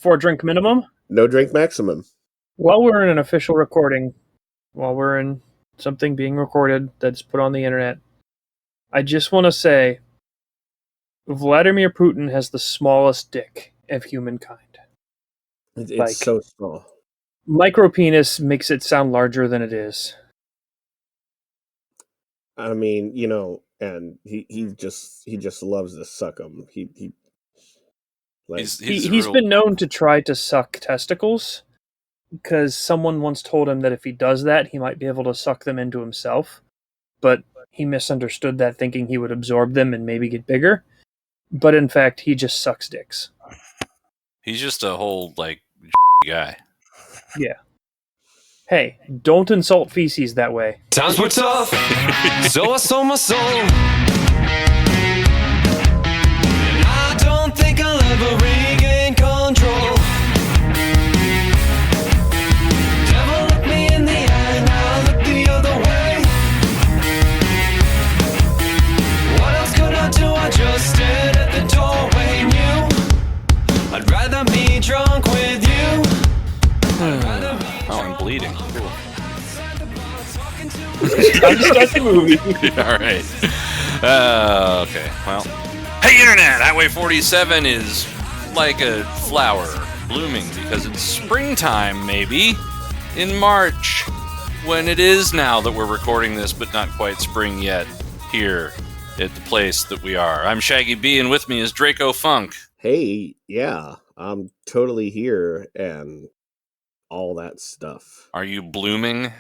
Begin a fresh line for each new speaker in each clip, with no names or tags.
4-drink minimum?
No drink maximum.
While we're in an official recording, while we're in something being recorded that's put on the internet, I just want to say Vladimir Putin has the smallest dick of humankind.
It's so small.
Micropenis makes it sound larger than it is.
I mean, and he just loves to suck them.
He's been known to try to suck testicles because someone once told him that if he does that, he might be able to suck them into himself. But he misunderstood that, thinking he would absorb them and maybe get bigger. But in fact, he just sucks dicks.
He's just a whole, guy.
Yeah. Hey, don't insult feces that way.
Times were tough, so I sold my soul. And I don't think I'll ever regain control. Devil looked me in the eye, now I look the other way. What else could I do? I just stared at the doorway and knew I'd rather be drunk with you.
Oh, I'm bleeding. Cool.
Time to start the movie.
All right. Okay. Well. Hey, Internet! Highway 47 is like a flower blooming because it's springtime, maybe, in March, when it is now that we're recording this, but not quite spring yet, here at the place that we are. I'm Shaggy B, and with me is Draco Funk.
Hey, yeah, I'm totally here, and all that stuff.
Are you blooming?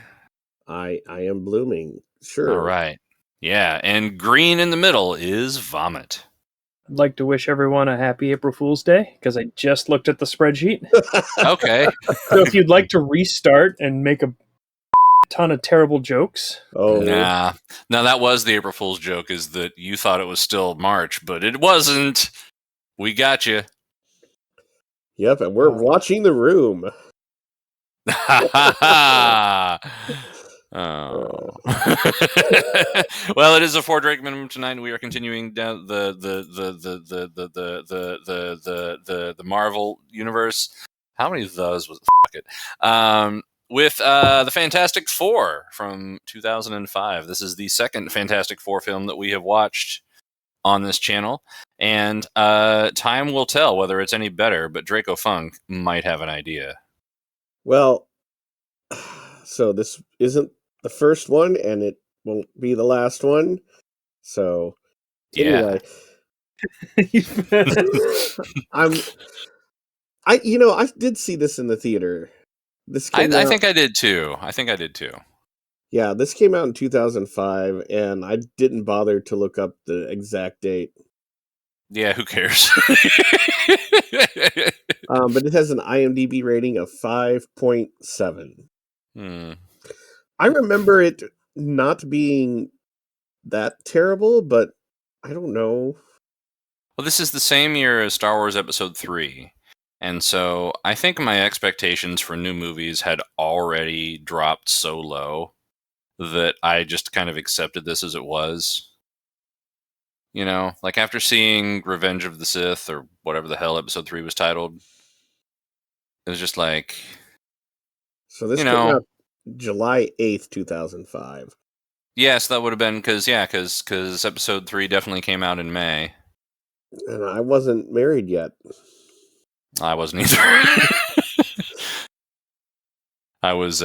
I am blooming. Sure.
All right. Yeah, and green in the middle is vomit.
I'd like to wish everyone a happy April Fool's Day, because I just looked at the spreadsheet.
Okay.
So if you'd like to restart and make a ton of terrible jokes.
Oh,
Nah. No, that was the April Fool's joke, is that you thought it was still March, but it wasn't. We got you.
Yep, and we're watching The Room.
Oh. Well, it is a 4-drink minimum tonight, and we are continuing down the Marvel universe. How many of those was it? With the Fantastic Four from 2005. This is the second Fantastic Four film that we have watched on this channel, and time will tell whether it's any better. But Draco Funk might have an idea.
Well, so this isn't the first one, and it won't be the last one. So, anyway, I did see this in the theater.
I think I did too.
Yeah, this came out in 2005, and I didn't bother to look up the exact date.
Yeah, who cares?
But it has an IMDb rating of 5.7. I remember it not being that terrible, but I don't know.
Well, this is the same year as Star Wars Episode 3, and so I think my expectations for new movies had already dropped so low that I just kind of accepted this as it was. You know, like after seeing Revenge of the Sith, or whatever the hell Episode 3 was titled, it was just like...
So this came out July 8th, 2005.
Yes, that would have been because Episode 3 definitely came out in May.
And I wasn't married yet.
I wasn't either. I was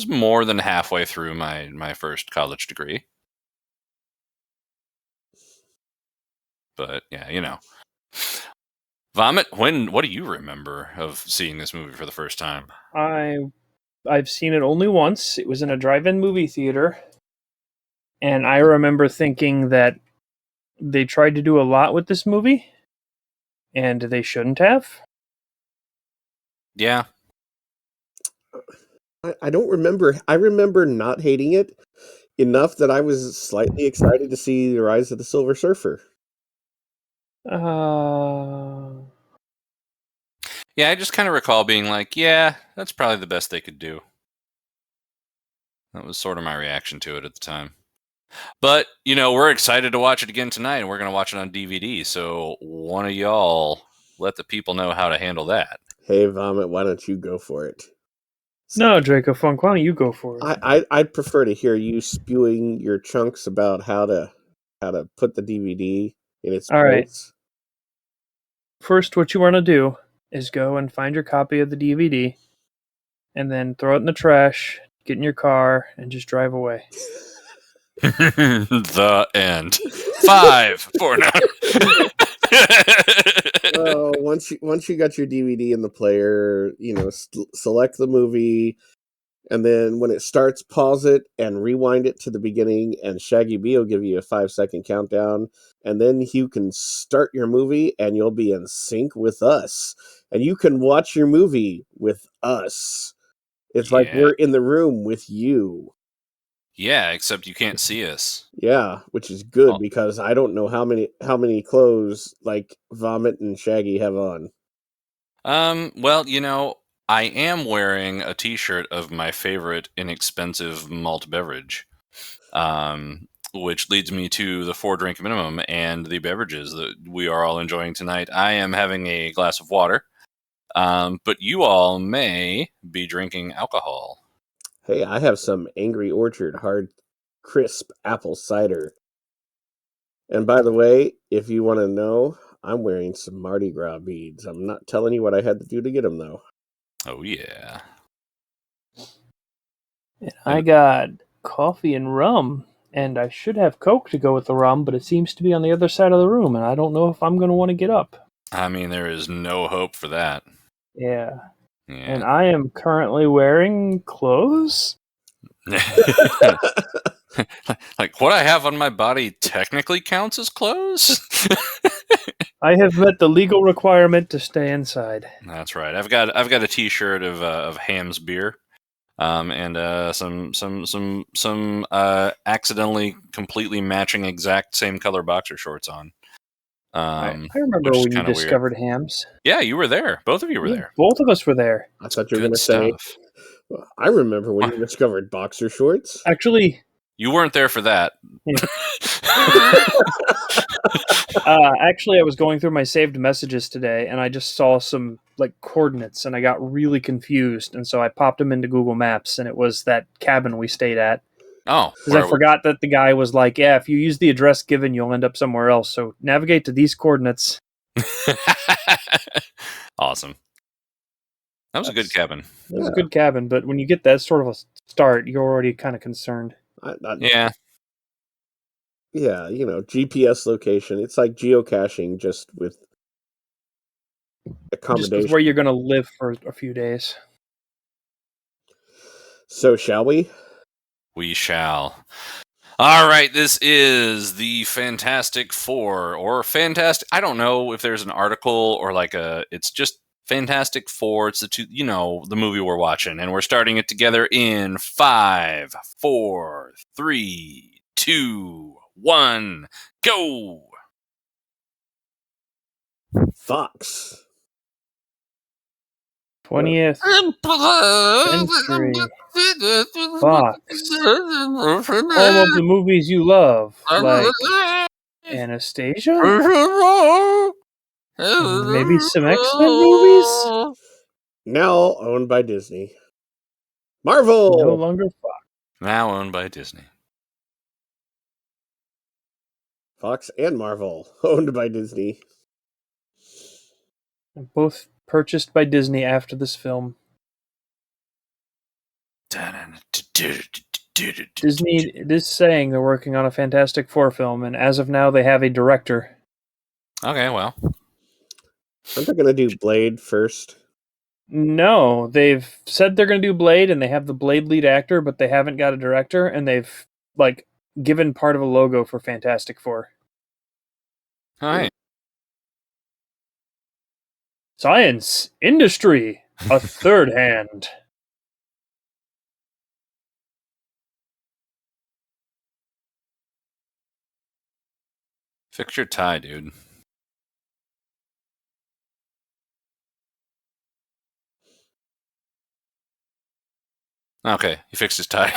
more than halfway through my first college degree. But yeah, Vomit, what do you remember of seeing this movie for the first time?
I've seen it only once. It was in a drive-in movie theater. And I remember thinking that they tried to do a lot with this movie, and they shouldn't have.
Yeah.
I don't remember. I remember not hating it enough that I was slightly excited to see The Rise of the Silver Surfer.
Yeah, I just kind of recall being like, yeah, that's probably the best they could do. That was sort of my reaction to it at the time. But, we're excited to watch it again tonight, and we're going to watch it on DVD. So one of y'all let the people know how to handle that.
Hey, Vomit, why don't you go for it?
No, Draco Funk, why don't you go for it?
I'd prefer to hear you spewing your chunks about how to put the DVD in its
All right.
place.
First, what you want to do is go and find your copy of the DVD, and then throw it in the trash, get in your car, and just drive away.
The end. 5, 4, 9.
Once you got your DVD in the player, select the movie, and then when it starts, pause it and rewind it to the beginning, and Shaggy B will give you a 5-second countdown, and then you can start your movie, and you'll be in sync with us, and you can watch your movie with us. It's like we're in the room with you.
Yeah, except you can't see us.
Yeah, which is good because I don't know how many clothes like Vomit and Shaggy have on.
Well, I am wearing a T-shirt of my favorite inexpensive malt beverage, which leads me to the 4-drink minimum and the beverages that we are all enjoying tonight. I am having a glass of water, but you all may be drinking alcohol.
Hey, I have some Angry Orchard hard, crisp apple cider. And by the way, if you want to know, I'm wearing some Mardi Gras beads. I'm not telling you what I had to do to get them, though.
Oh, yeah.
And I got coffee and rum, and I should have Coke to go with the rum, but it seems to be on the other side of the room, and I don't know if I'm going to want to get up.
I mean, there is no hope for that.
Yeah.
Yeah.
And I am currently wearing clothes.
Like what I have on my body technically counts as clothes.
I have met the legal requirement to stay inside.
That's right. I've got a T-shirt of Ham's beer, and some accidentally completely matching exact same color boxer shorts on.
I remember when you discovered Hams.
Yeah, you were there. Both of you were there.
Both of us were there.
I thought you were going to say, I remember when you discovered boxer shorts.
Actually,
you weren't there for that.
Yeah. Actually, I was going through my saved messages today, and I just saw some coordinates, and I got really confused, and so I popped them into Google Maps, and it was that cabin we stayed at.
Oh,
because I forgot that the guy was like, "Yeah, if you use the address given, you'll end up somewhere else. So navigate to these coordinates."
Awesome. That was a good cabin.
It was a good cabin, but when you get that sort of a start, you're already kind of concerned.
Yeah.
Yeah, GPS location. It's like geocaching, just with accommodation.
Just with where you're going to live for a few days.
So, shall we?
We shall. All right, this is the Fantastic Four, or Fantastic. I don't know if there's an article or it's just Fantastic Four. It's the movie we're watching, and we're starting it together in 5, 4, 3, 2, 1, go.
Fox.
20th century. Fox. All of the movies you love, like Anastasia? Maybe some X-Men movies?
Now owned by Disney. Marvel!
No longer Fox.
Now owned by Disney.
Fox and Marvel, owned by Disney.
Both purchased by Disney after this film. Disney is saying they're working on a Fantastic Four film, and as of now, they have a director.
Okay, well.
Aren't they going to do Blade first?
No, they've said they're going to do Blade, and they have the Blade lead actor, but they haven't got a director, and they've, given part of a logo for Fantastic Four.
All right.
Science, industry, a third hand.
Fix your tie, dude. Okay, he fixed his tie.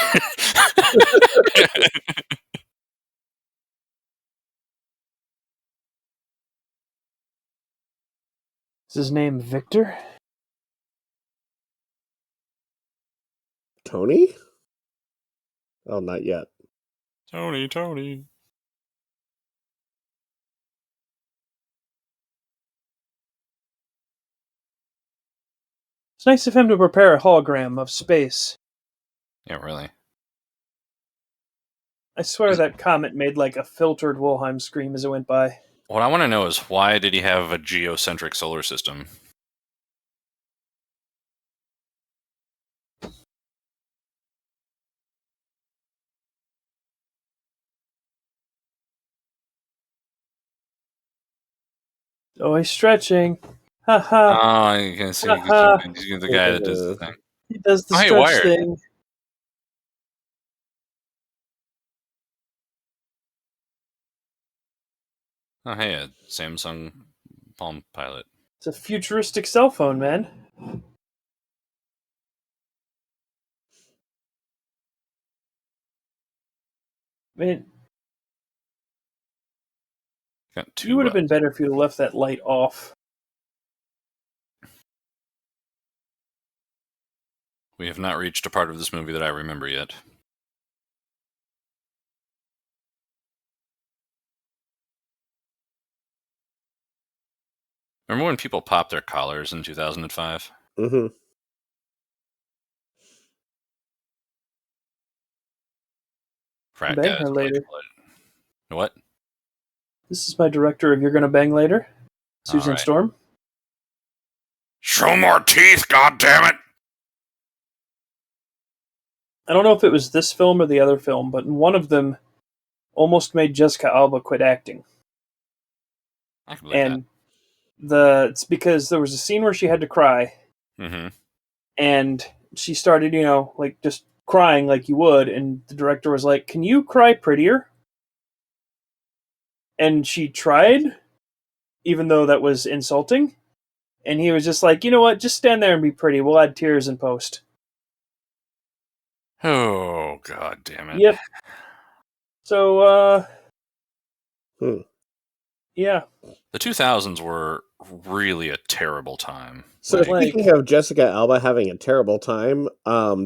Is his name Victor?
Tony? Oh, not yet.
Tony.
It's nice of him to prepare a hologram of space.
Yeah, really.
I swear that comet made like a filtered Wilhelm scream as it went by.
What I want to know is why did he have a geocentric solar system?
Oh, he's stretching. Ha ha.
Oh, you can see
Ha
he's the guy that does the thing.
He does the
Oh, hey,
stretch
Wired.
thing.
Oh, hey, a Samsung Palm Pilot.
It's a futuristic cell phone, man. Man,
Got two.
you would have been better if you'd have left that light off.
We have not reached a part of this movie that I remember yet. Remember when people popped their collars in 2005?
Mm-hmm.
Frat
Bang
guys.
her later.
What?
This is my director of You're Gonna Bang Later, Susan
All right.
Storm.
Show more teeth, goddammit!
I don't know if it was this film or the other film, but one of them almost made Jessica Alba quit acting.
I can believe
And it's because there was a scene where she had to cry,
that. Mm-hmm.
and she started, like just crying like you would, and the director was like, "Can you cry prettier?" And she tried, even though that was insulting. And he was just like, "You know what? Just stand there and be pretty. We'll add tears in post."
Oh, god damn it.
Yep. So, yeah.
The 2000s were really a terrible time.
So speaking of Jessica Alba having a terrible time,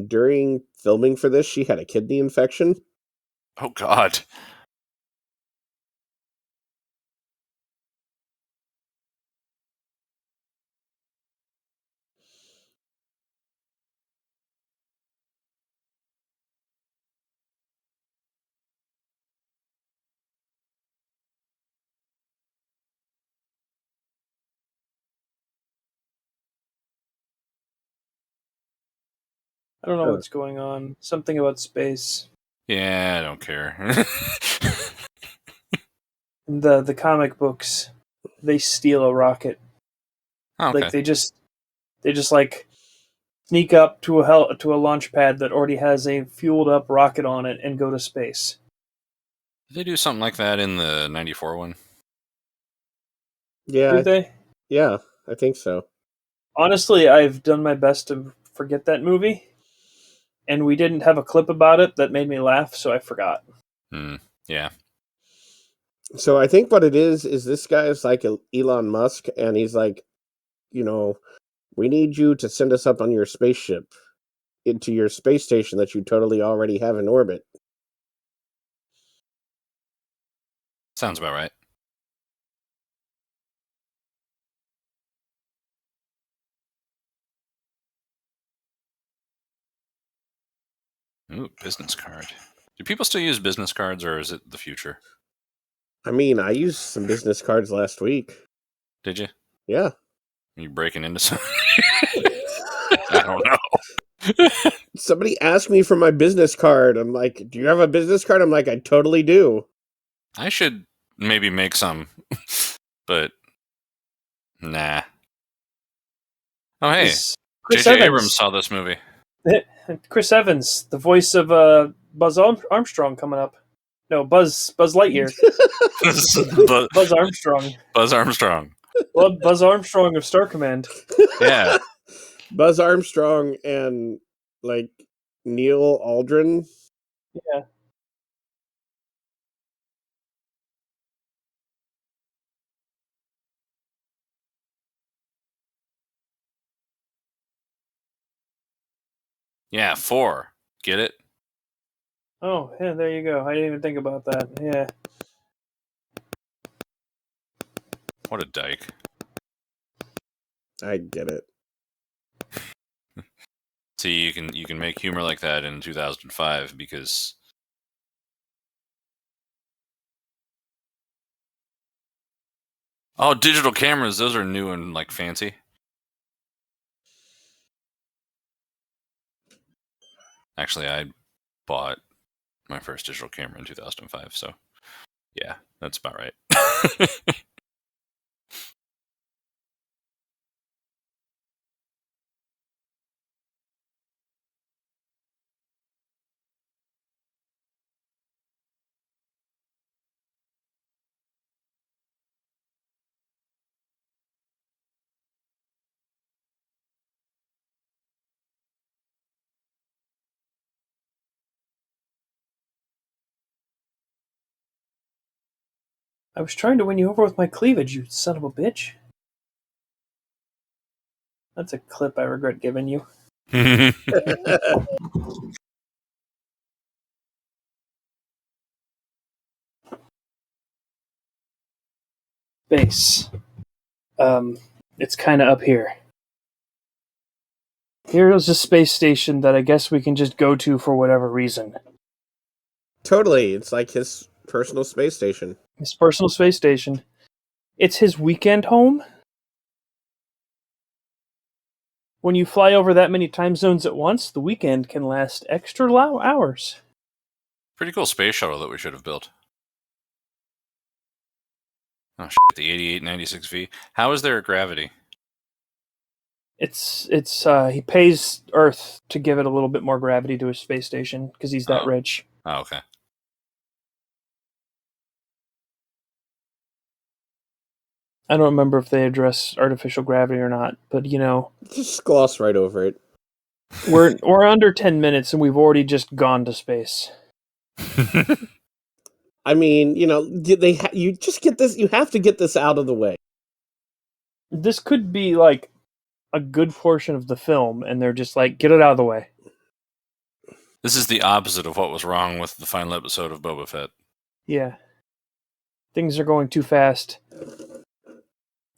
during filming for this, she had a kidney infection.
Oh, God.
I don't know what's going on. Something about space.
Yeah, I don't care.
The comic books, they steal a rocket.
Oh, okay.
Like they just like sneak up to a launch pad that already has a fueled up rocket on it and go to space.
Did they do something like that in the 94 one?
Yeah.
Did they?
Yeah, I think so.
Honestly, I've done my best to forget that movie, and we didn't have a clip about it that made me laugh, so I forgot.
Yeah.
So I think what it is this guy is like Elon Musk, and he's like, we need you to send us up on your spaceship into your space station that you totally already have in orbit.
Sounds about right. Ooh, business card. Do people still use business cards, or is it the future?
I mean, I used some business cards last week.
Did you?
Yeah.
Are you breaking into something? I don't know.
Somebody asked me for my business card. I'm like, do you have a business card? I'm like, I totally do.
I should maybe make some, but nah. Oh, hey. J.J. Abrams saw this movie.
Chris Evans, the voice of Buzz Armstrong coming up. No, Buzz Lightyear. Buzz Armstrong.
Buzz Armstrong.
Well, Buzz Armstrong of Star Command.
Yeah.
Buzz Armstrong and, like, Neil Aldrin.
Yeah.
Yeah, 4. Get it?
Oh, yeah, there you go. I didn't even think about that. Yeah.
What a dyke.
I get it.
See, you can make humor like that in 2005 because digital cameras, those are new and like fancy. Actually, I bought my first digital camera in 2005, so yeah, that's about right.
I was trying to win you over with my cleavage, you son of a bitch. That's a clip I regret giving you. Base. It's kind of up here. Here's a space station that I guess we can just go to for whatever reason.
Totally. It's like his personal space station.
His personal space station. It's his weekend home. When you fly over that many time zones at once, the weekend can last extra hours.
Pretty cool space shuttle that we should have built. Oh shit, the 8896V. How is there gravity?
It's he pays Earth to give it a little bit more gravity to his space station because he's that rich.
Oh, okay.
I don't remember if they address artificial gravity or not, but you know,
Just gloss right over it.
we're under 10 minutes and we've already just gone to space.
I mean, you know, you just get this. You have to get this out of the way.
This could be like a good portion of the film, and they're just like, get it out of the way.
This is the opposite of what was wrong with the final episode of Boba Fett.
Yeah. Things are going too fast.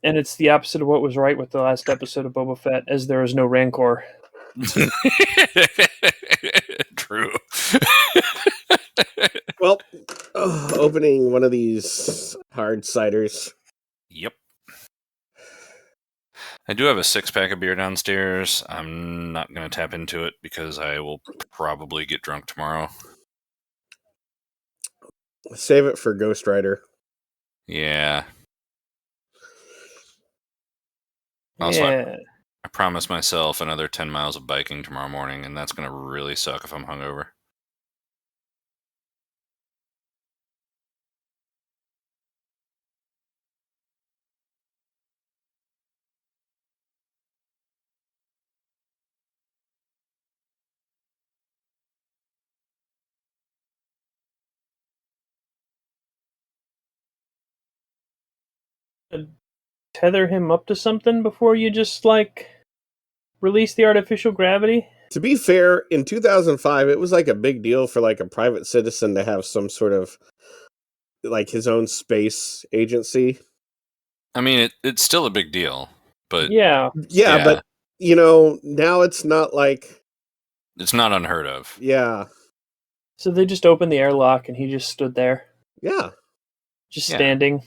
And it's the opposite of what was right with the last episode of Boba Fett, as there is no Rancor.
True.
Well, opening one of these hard ciders.
Yep. I do have a 6-pack of beer downstairs. I'm not going to tap into it because I will probably get drunk tomorrow.
Save it for Ghost Rider.
Yeah. Also,
Yeah.
I promised myself another 10 miles of biking tomorrow morning, and that's going to really suck if I'm hungover.
Tether him up to something before you just, like, release the artificial gravity?
To be fair, in 2005, it was like a big deal for like a private citizen to have some sort of like his own space agency.
I mean, it's still a big deal, but
Yeah.
Yeah, but you know, now it's not like
it's not unheard of.
Yeah.
So they just opened the airlock and he just stood there.
Yeah.
Just standing.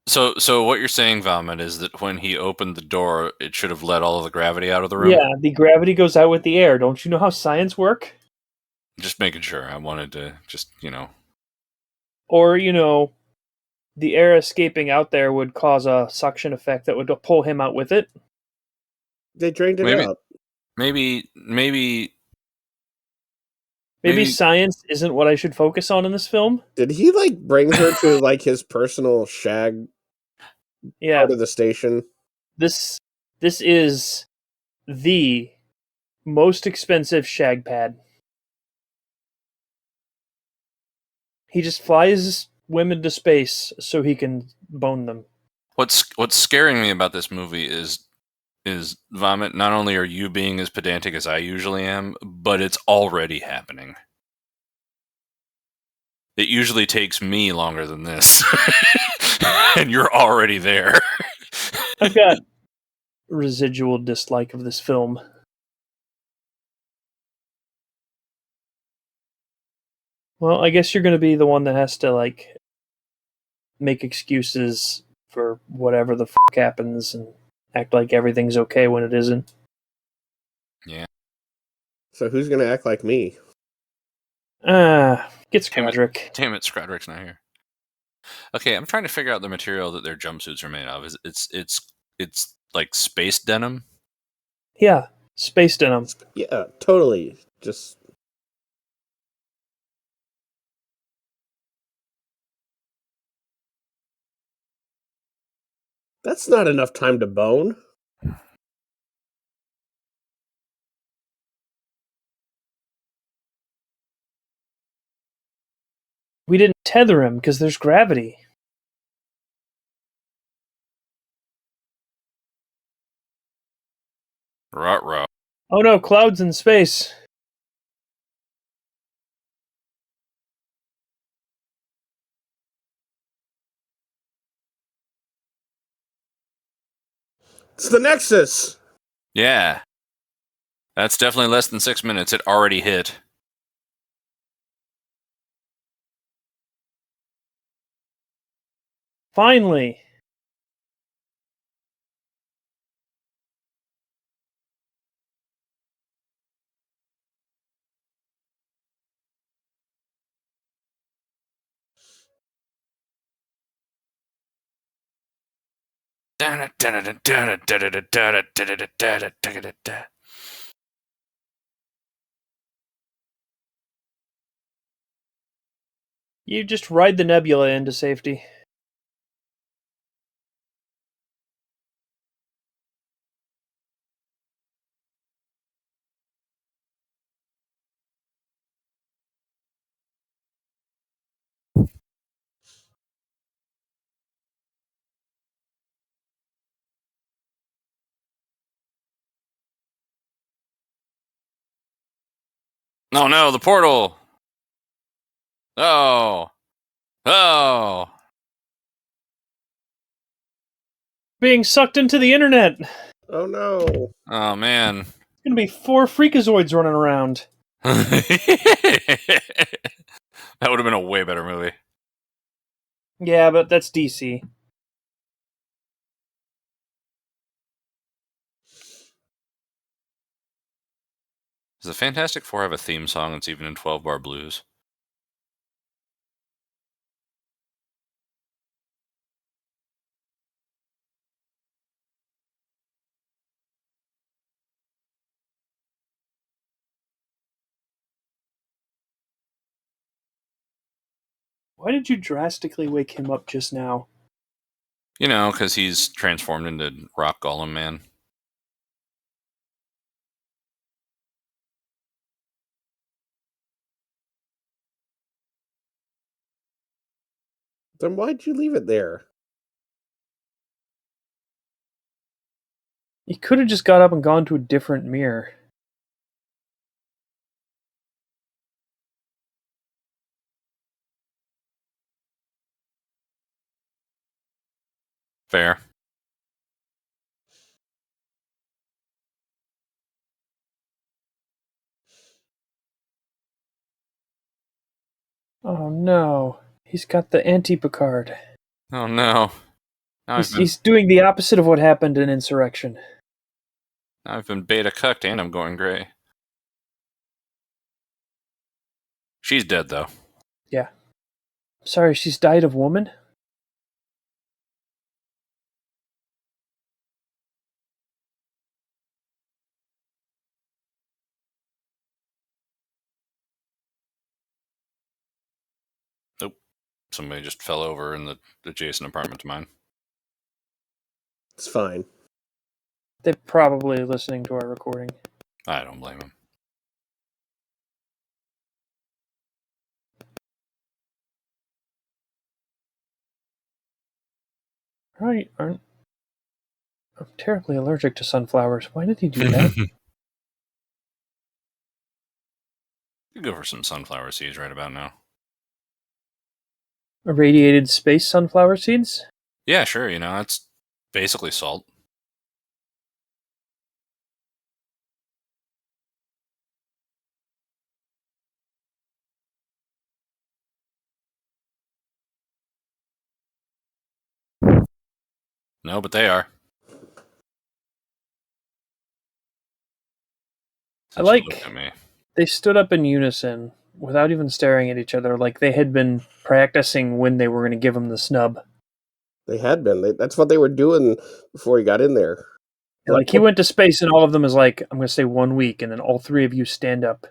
So what you're saying, Vomit, is that when he opened the door, it should have let all of the gravity out of the room?
Yeah, the gravity goes out with the air. Don't you know how science work?
Just making sure. I wanted to just,
Or, the air escaping out there would cause a suction effect that would pull him out with it.
They drained it out.
Maybe
science isn't what I should focus on in this film.
Did he like bring her to like his personal shag part of the station?
This is the most expensive shag pad. He just flies women to space so he can bone them.
What's scaring me about this movie is is, Vomit, not only are you being as pedantic as I usually am, but it's already happening. It usually takes me longer than this. And you're already there.
I've got residual dislike of this film. Well, I guess you're going to be the one that has to, like, make excuses for whatever the fuck happens and act like everything's okay when it isn't.
Yeah.
So who's going to act like me?
Get Squadrick.
Damn it, Scrodrick's not here. Okay, I'm trying to figure out the material that their jumpsuits are made of. It's like space denim?
Yeah, space denim.
Yeah, totally. Just that's not enough time to bone.
We didn't tether him because there's gravity.
Ruh-roh.
Oh no, clouds in space.
It's the Nexus.
Yeah. That's definitely less than 6 minutes. It already hit.
Finally. You just ride the nebula into safety.
Oh no, the portal! Oh! Oh!
Being sucked into the internet.
Oh no.
Oh man.
It's gonna be 4 freakazoids running around.
That would have been a way better movie.
Yeah, but that's DC.
Does the Fantastic Four have a theme song that's even in 12-bar blues?
Why did you drastically wake him up just now?
You know, because he's transformed into Rock Golem Man.
Then why'd you leave it there?
He could have just got up and gone to a different mirror.
Fair.
Oh no. He's got the anti-Picard.
Oh no. Now
He's doing the opposite of what happened in Insurrection.
I've been beta cucked and I'm going gray. She's dead though.
Yeah. Sorry, she's died of woman?
Nope. Somebody just fell over in the adjacent apartment to mine.
It's fine.
They're probably listening to our recording.
I don't blame him.
Right, aren't I'm terribly allergic to sunflowers. Why did he do that?
You go for some sunflower seeds right about now.
Irradiated space sunflower seeds?
Yeah, sure. It's basically salt. No, but they are.
I
Since you looked
like
at me.
they stood up in unison without even staring at each other, like they had been practicing when they were going to give him the snub.
They had been. That's what they were doing before he got in there.
Like he went to space, and all of them is like, "I'm going to say 1 week," and then all three of you stand up.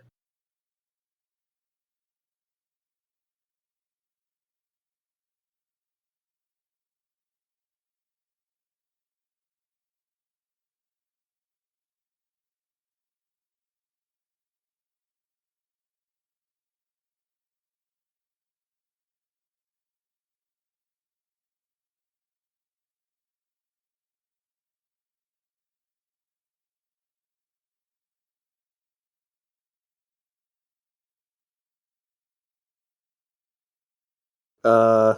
Uh,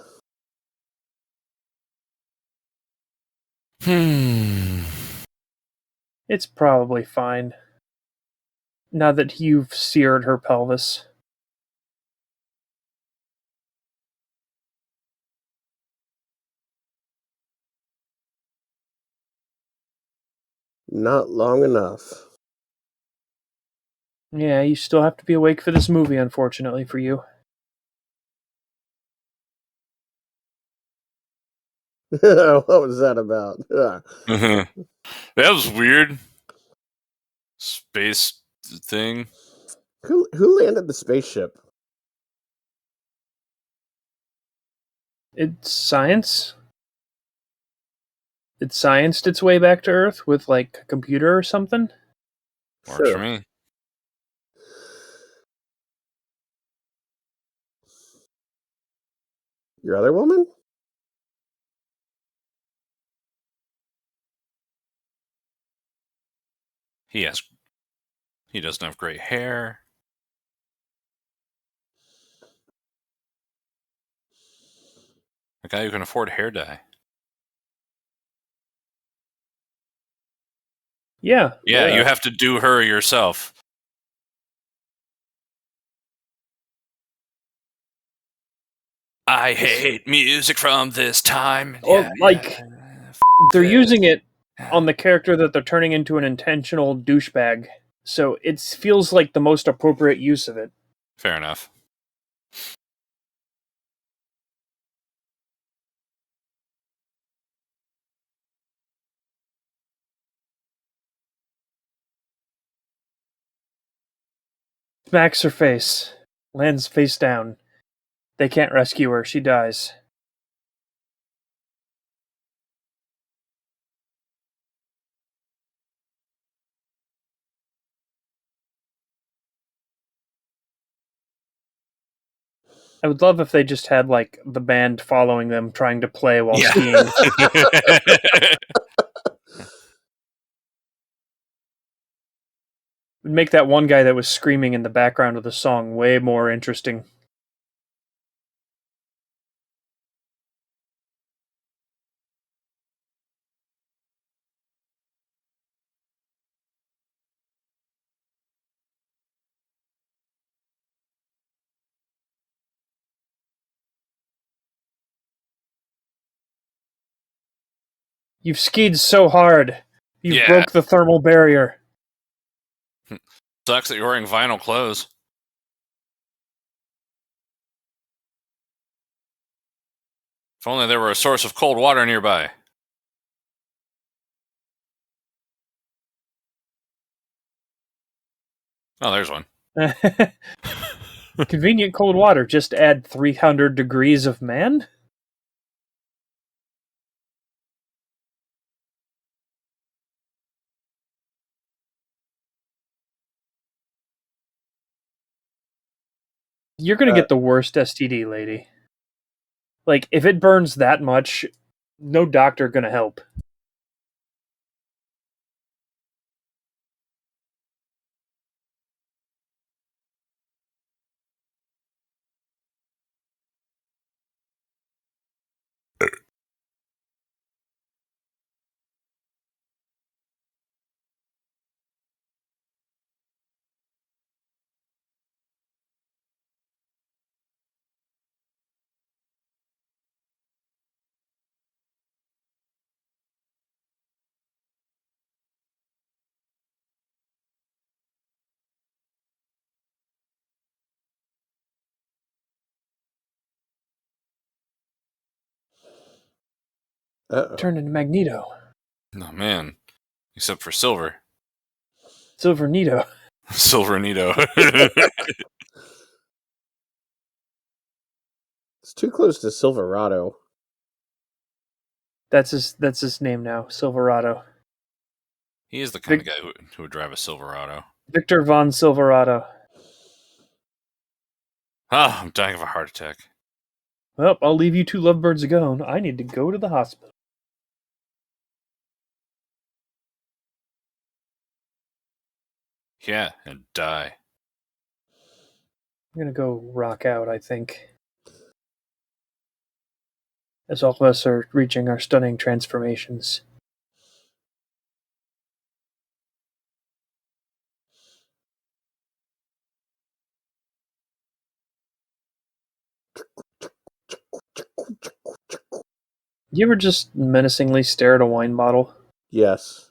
It's probably fine. Now that you've seared her pelvis.
not long enough.
Yeah, you still have to be awake for this movie, unfortunately for you.
What was that about?
That was weird. Space thing.
Who landed the spaceship?
It's science. It scienced its way back to Earth with, like, a computer or something.
Works for me.
Your other woman?
He doesn't have great hair. A guy who can afford hair dye.
Yeah.
Yeah, you have to do her yourself. I hate music from this time.
Or, they're using it on the character that they're turning into an intentional douchebag. So it feels like the most appropriate use of it.
Fair enough.
Smacks her face. Lands face down. They can't rescue her. She dies. I would love if they just had, like, the band following them trying to play while skiing. Would make that one guy that was screaming in the background of the song way more interesting. You've skied so hard. You've broke the thermal barrier.
Sucks that you're wearing vinyl clothes. If only there were a source of cold water nearby. Oh, there's one.
Convenient cold water. Just add 300 degrees of man? You're gonna get the worst STD, lady. Like, if it burns that much, no doctor gonna help.
Uh-oh.
Turned into Magneto.
Oh man, except for Silver.
Silver Nito.
Silver Nito.
It's too close to Silverado.
That's his name now, Silverado.
He is the kind of guy who would drive a Silverado.
Victor von Silverado.
Ah, I'm dying of a heart attack.
Well, I'll leave you two lovebirds alone. I need to go to the hospital.
Yeah, and die.
I'm gonna go rock out, I think. As all of us are reaching our stunning transformations. You ever just menacingly stare at a wine bottle?
Yes.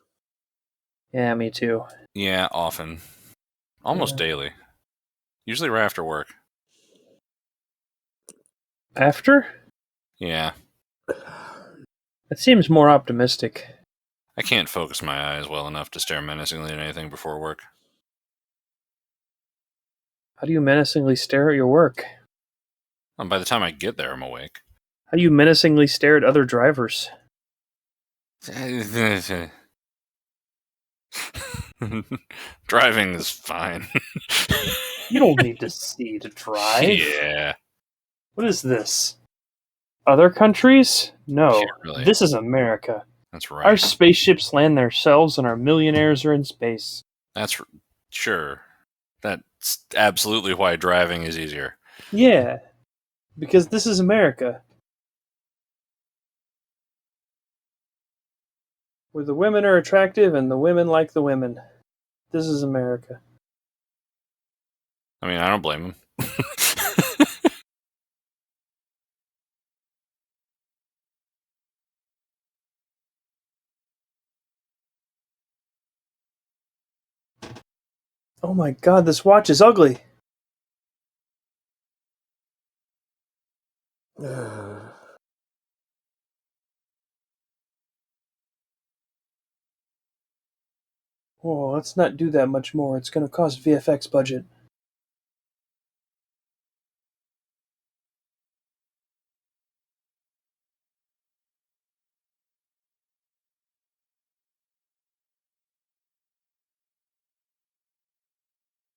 Yeah, me too.
Yeah, often. Almost daily. Usually right after work.
After?
Yeah.
That seems more optimistic.
I can't focus my eyes well enough to stare menacingly at anything before work.
How do you menacingly stare at your work?
And by the time I get there, I'm awake.
How do you menacingly stare at other drivers?
Driving is fine.
You don't need to see to drive.
Yeah.
What is this? Other countries? No.
Yeah, really.
This is America.
That's right.
Our spaceships land themselves and our millionaires are in space.
Sure. That's absolutely why driving is easier.
Yeah. Because this is America. Where the women are attractive and the women like the women. This is America.
I mean, I don't blame him.
Oh my god, this watch is ugly. Oh, let's not do that much more. It's going to cost VFX budget.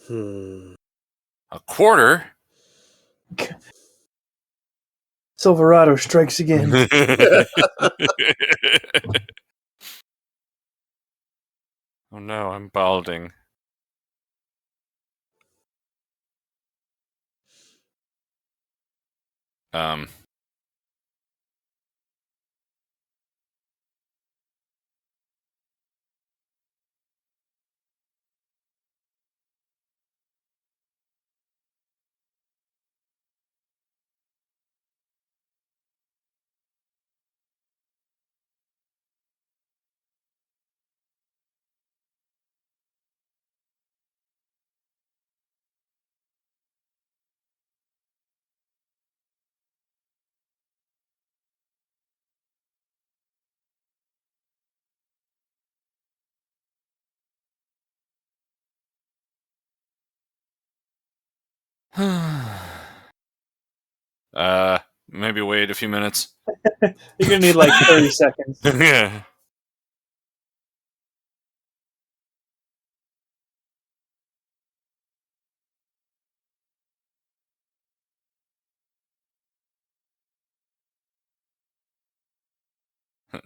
A quarter?
Silverado strikes again.
Oh no, I'm balding. Um. Maybe wait a few minutes.
You're going to need like 30 seconds.
Yeah.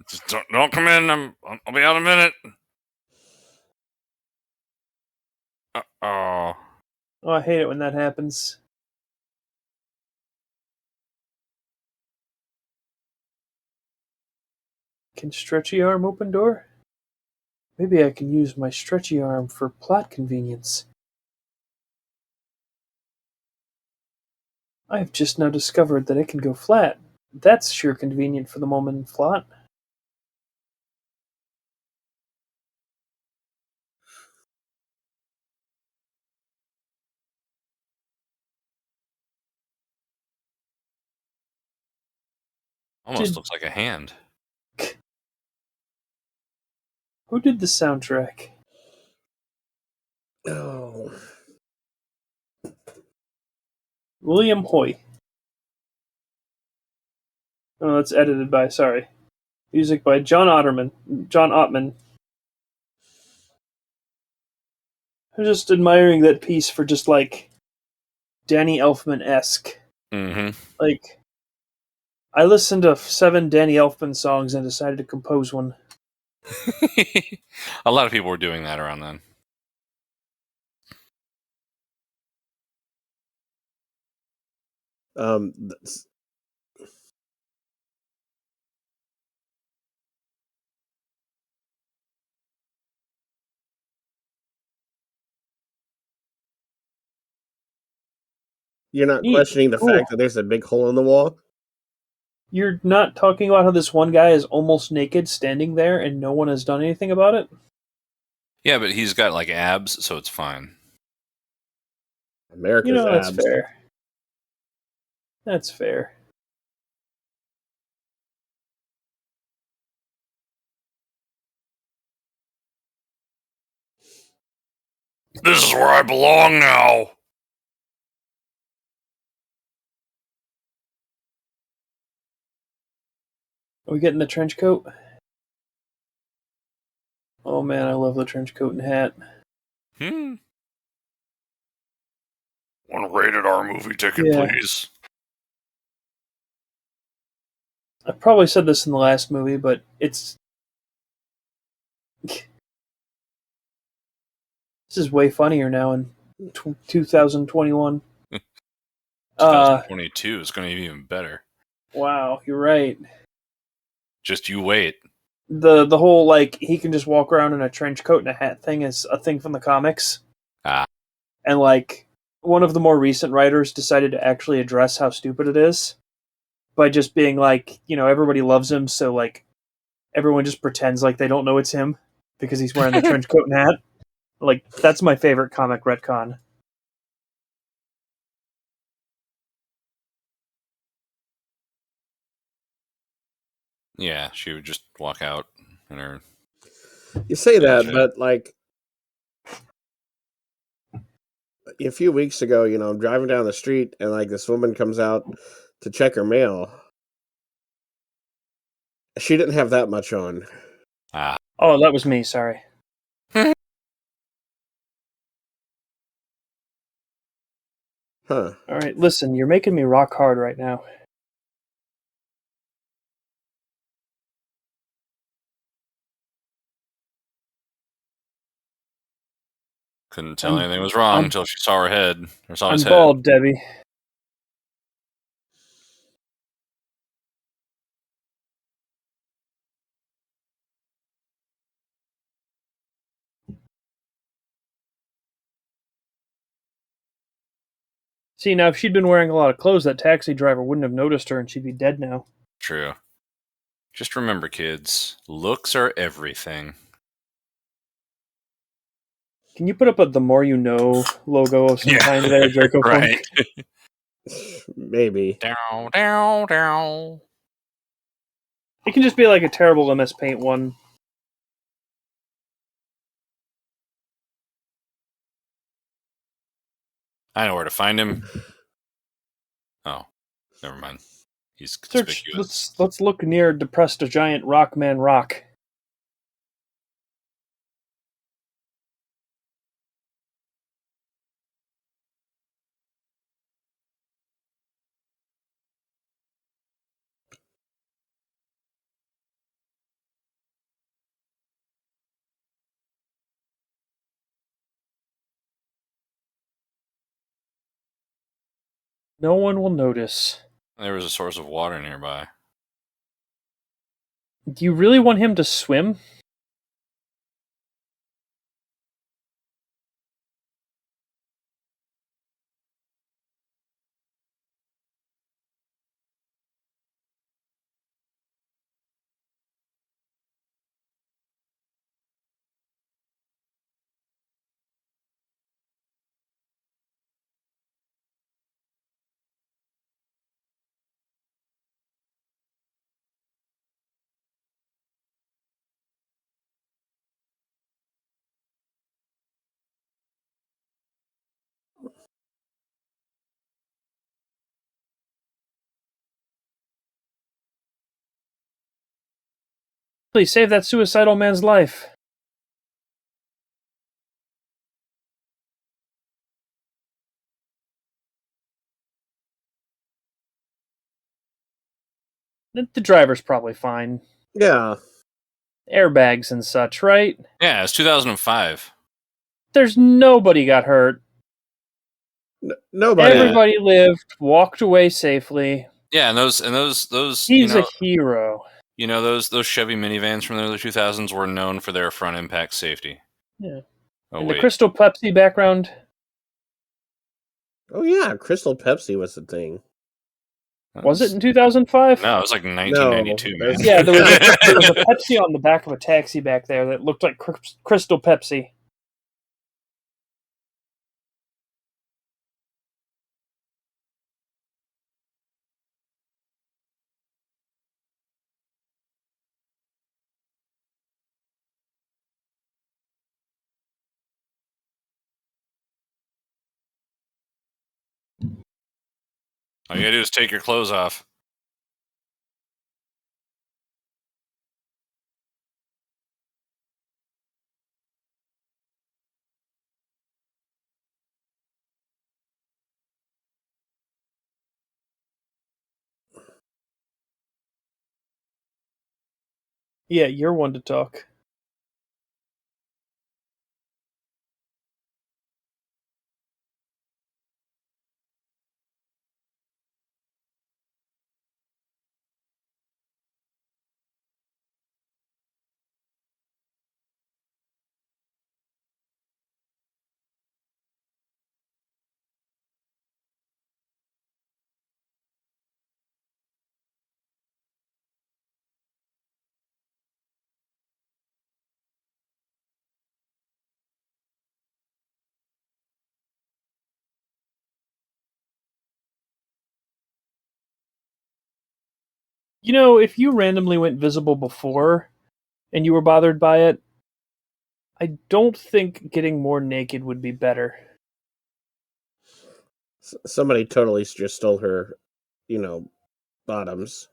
Just don't come in. I'll be out in a minute. Oh.
Oh, I hate it when that happens. Can stretchy arm open door? Maybe I can use my stretchy arm for plot convenience. I have just now discovered that it can go flat. That's sure convenient for the moment in plot.
Almost looks like a hand.
Who did the soundtrack?
Oh,
William Hoy. Oh, that's edited by. Sorry. Music by John Ottman. I'm just admiring that piece for just like Danny Elfman-esque.
Mm-hmm.
Like, I listened to 7 Danny Elfman songs and decided to compose one.
A lot of people were doing that around then.
that's- you're not
Neat.
questioning the
Cool.
fact that there's a big hole in the wall?
You're not talking about how this one guy is almost naked standing there and no one has done anything about it?
Yeah, but he's got like abs, so it's fine.
America's
You know, that's
abs.
fair. That's fair.
This is where I belong now.
Are we getting the trench coat? Oh man, I love the trench coat and hat.
One rated R movie ticket,
Yeah.
please.
I probably said this in the last movie, but it's this is way funnier now in 2021.
2022 is going to be even better.
Wow, you're right.
Just you wait.
The whole like he can just walk around in a trench coat and a hat thing is a thing from the comics.
Ah.
And like one of the more recent writers decided to actually address how stupid it is by just being like, everybody loves him, so like everyone just pretends like they don't know it's him because he's wearing the trench coat and hat. Like that's my favorite comic retcon.
Yeah, she would just walk out in her.
You say that,
shit.
but like a few weeks ago, I'm driving down the street and like this woman comes out to check her mail. She didn't have that much on.
Ah.
Oh, that was me, sorry.
Huh.
Alright, listen, you're making me rock hard right now.
Couldn't tell
I'm-
anything was wrong
I'm-
until she saw her head or saw
I'm
his head.
bald, Debbie. See, now if she'd been wearing a lot of clothes, that taxi driver wouldn't have noticed her and she'd be dead now.
True. Just remember, kids, looks are everything.
Can you put up the More You Know logo of some kind there, Draco
Right.
Funk?
Maybe.
Down, down, down.
It can just be like a terrible MS Paint one.
I know where to find him. Oh, never mind. He's
Search.
conspicuous.
Let's look near depressed giant Rockman Rock. No one will notice.
There was a source of water nearby.
Do you really want him to swim? Please save that suicidal man's life. The driver's probably fine.
Yeah.
Airbags and such, right?
Yeah, it's 2005.
There's nobody got hurt.
Nobody.
Everybody lived, walked away safely.
Yeah, and those
He's a hero.
those Chevy minivans from the early 2000s were known for their front impact safety.
Yeah.
Oh,
And the
wait.
Crystal Pepsi background.
Oh yeah, Crystal Pepsi was the thing.
Was it in 2005?
No, it was like 1992, man.
Yeah, there was a Pepsi on the back of a taxi back there that looked like Crystal Pepsi.
All you gotta do is take your clothes off.
Yeah, you're one to talk. You know, if you randomly went visible before and you were bothered by it, I don't think getting more naked would be better.
Somebody totally just stole her, bottoms.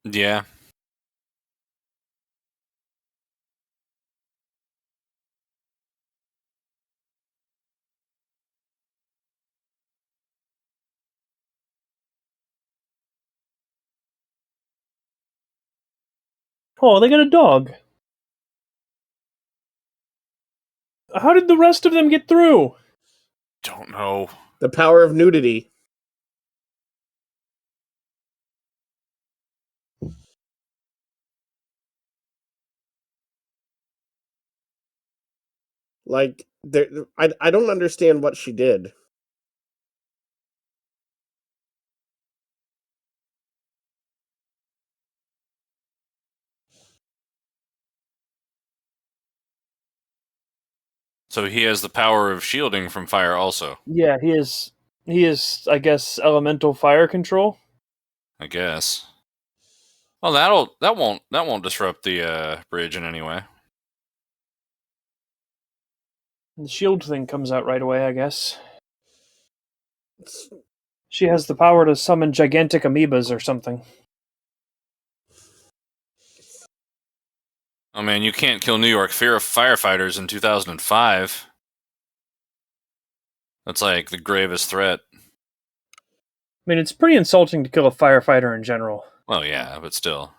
Yeah.
Oh, they got a dog. How did the rest of them get through?
Don't know.
The power of nudity. Like, I don't understand what she did.
So he has the power of shielding from fire also,
Yeah, he is, I guess, elemental fire control.
I guess. Well, that won't disrupt the bridge in any way.
The shield thing comes out right away, I guess.
It's-
She has the power to summon gigantic amoebas or something.
Oh man, you can't kill New York firefighters in 2005. That's like the gravest threat.
I mean, it's pretty insulting to kill a firefighter in general.
Well, yeah, but still.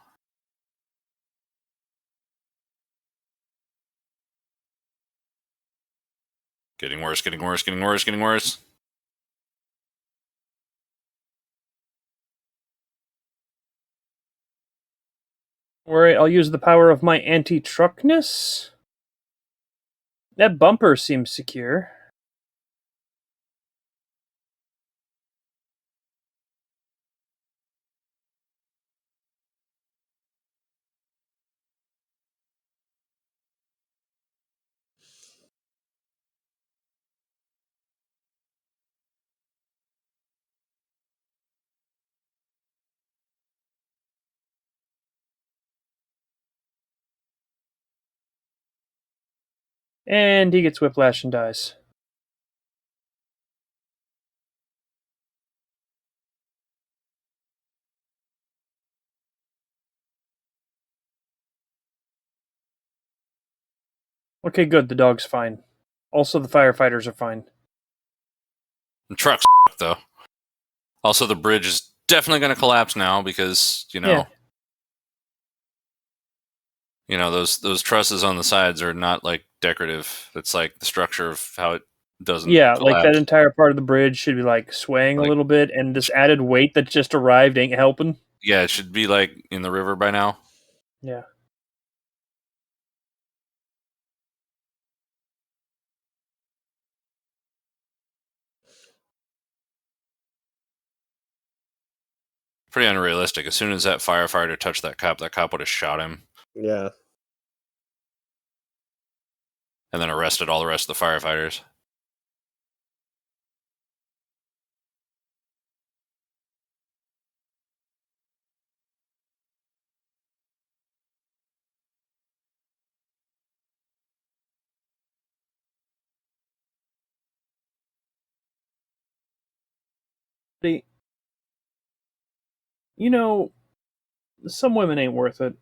Getting worse, getting worse, getting worse, getting worse.
Worry, I'll use the power of my anti-truckness. That bumper seems secure. And he gets whiplash and dies. Okay, good. The dog's fine. Also, the firefighters are fine.
The truck's though. Also, the bridge is definitely going to collapse now because
Yeah.
those trusses on the sides are not like decorative. It's like the structure of how it doesn't
Yeah, like that
collapse.
entire part of the bridge should be like swaying a
Like-
little bit, and this added weight that just arrived ain't helping.
Yeah, it should be like in the river by now.
Yeah.
Pretty unrealistic. As soon as that firefighter touched that cop would have shot him
Yeah.
and then arrested all the rest of the firefighters.
They, you know, some women ain't worth it.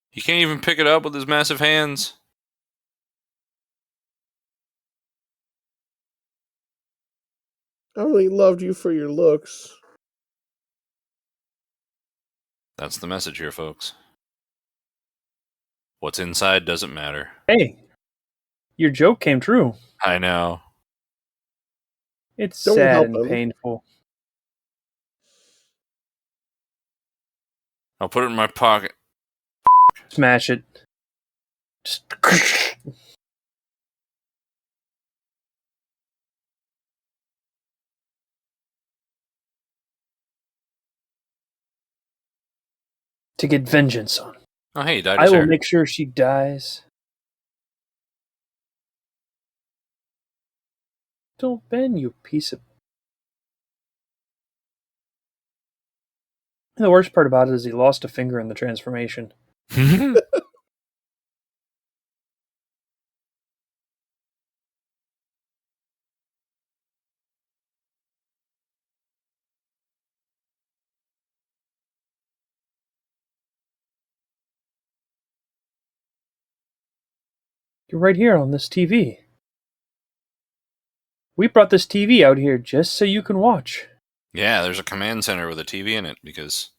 He can't even pick it up with his massive hands.
I only loved you for your looks.
That's the message here, folks. What's inside doesn't matter.
Hey, your joke came true.
I know.
It's
Don't
sad
help
and
him.
painful.
I'll put it in my pocket.
Smash it. Just to get vengeance on.
Oh, hey, he dyed
I
his
will
hair.
make sure she dies. Don't bend, you piece of... The worst part about it is he lost a finger in the transformation. You're right here on this TV. We brought this TV out here just so you can watch.
Yeah, there's a command center with a TV in it because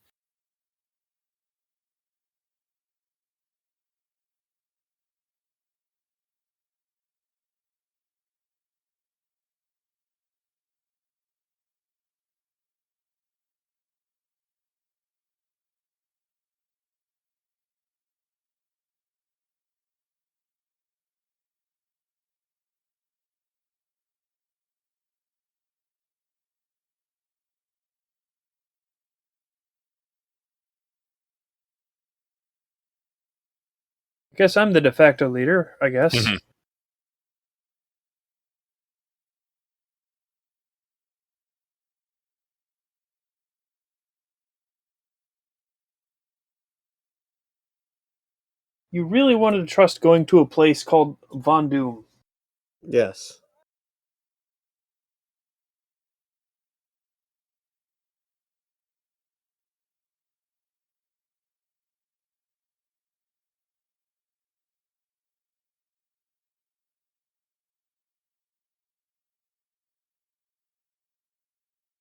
I guess I'm the de facto leader, I guess. You really wanted to trust going to a place called Von Doom.
Yes.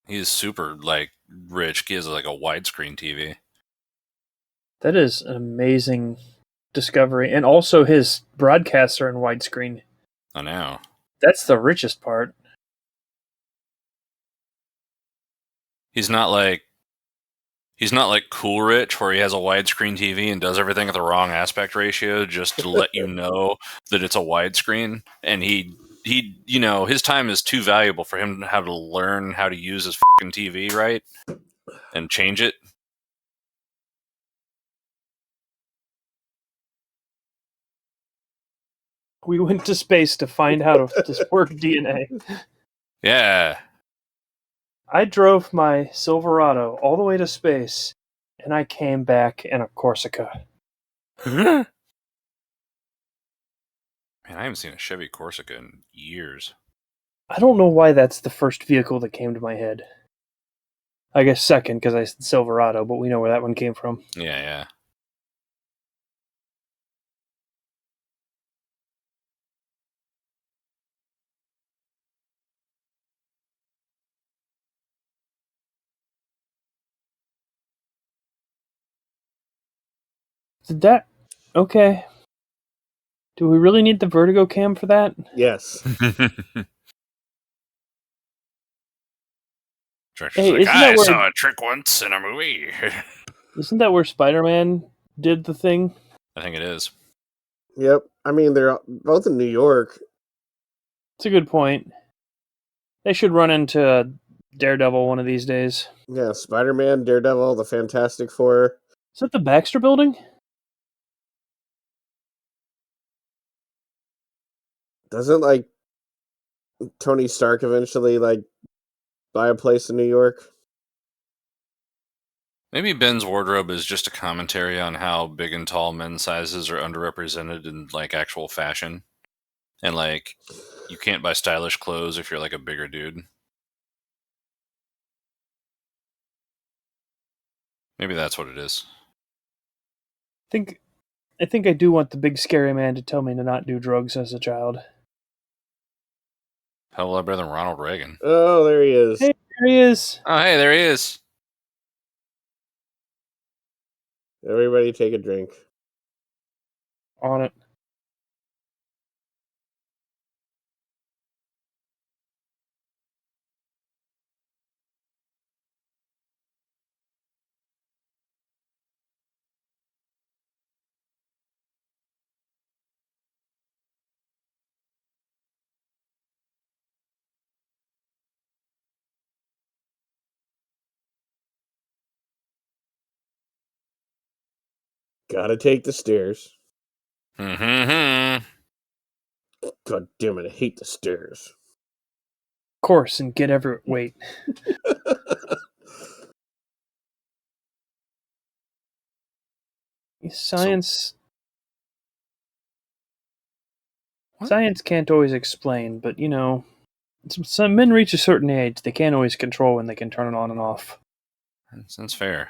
he's super like rich. He has like a widescreen TV.
That is an amazing discovery. And also his broadcasts are in widescreen.
I know.
That's the richest part.
He's not like Cool Rich, where he has a widescreen TV and does everything at the wrong aspect ratio just to let you know that it's a widescreen. And he his time is too valuable for him to have to learn how to use his fucking TV right and change it.
We went to space to find how to work DNA.
Yeah.
I drove my Silverado all the way to space, and I came back in a Corsica.
Man, I haven't seen a Chevy Corsica in years.
I don't know why that's the first vehicle that came to my head. I guess second, because I said Silverado, but we know where that one came from.
Yeah, yeah.
Did that? Okay. Do we really need the vertigo cam for that?
Yes.
Director's
Hey,
like,
isn't that
I
where
saw a trick once in a movie.
isn't that where Spider-Man did the thing?
I think it is.
Yep. I mean, they're both in New York.
It's a good point. They should run into Daredevil one of these days.
Yeah, Spider-Man, Daredevil, the Fantastic Four.
Is that the Baxter Building?
Doesn't like Tony Stark eventually like buy a place in New York?
Maybe Ben's wardrobe is just a commentary on how big and tall men's sizes are underrepresented in like actual fashion. And like you can't buy stylish clothes if you're like a bigger dude. Maybe that's what it is.
I think I do want the big scary man to tell me to not do drugs as a child.
Hell, a lot better than Ronald Reagan.
Oh, there he is.
Hey, there he is.
Oh, hey, there he is.
Everybody take a drink.
On it.
Gotta take the stairs.
Mm-hmm.
God damn it, I hate the stairs.
Of course, and get every wait. Science
What?
Science can't always explain, but you know, some men reach a certain age, they can't always control when they can turn it on and off.
That's fair.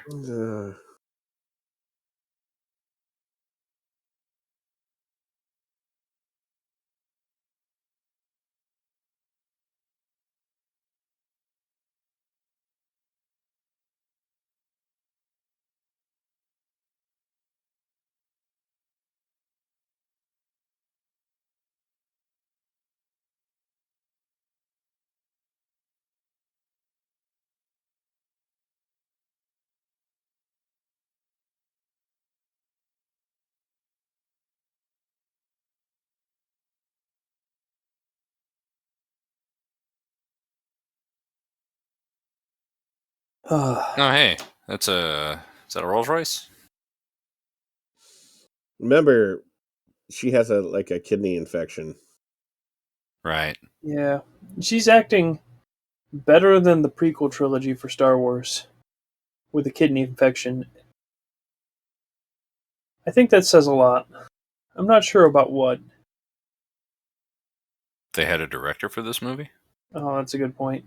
Oh, hey, is that a Rolls Royce?
Remember, she has a kidney infection.
Right.
yeah. She's acting better than the prequel trilogy for Star Wars with a kidney infection. I think that says a lot. I'm not sure about what.
They had a director for this movie?
Oh, that's a good point.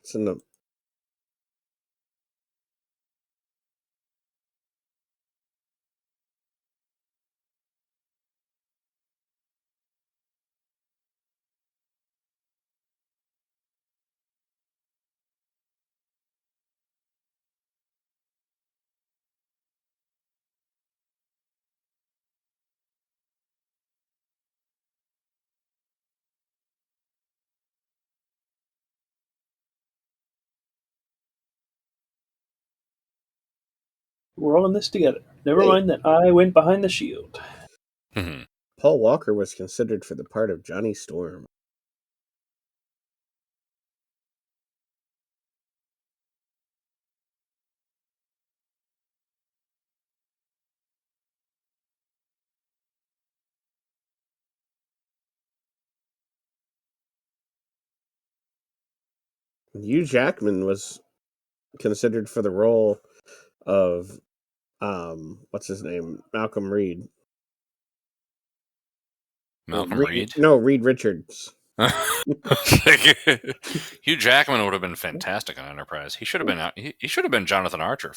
It's in the
We're all in this together. Never
Hey.
mind that I went behind the shield.
Paul Walker was considered for the part of Johnny Storm. Hugh Jackman was considered for the role of what's his name? Malcolm Reed.
Malcolm Reed?
No, Reed Richards.
Hugh Jackman would have been fantastic on Enterprise. He should have been out. He should have been Jonathan Archer.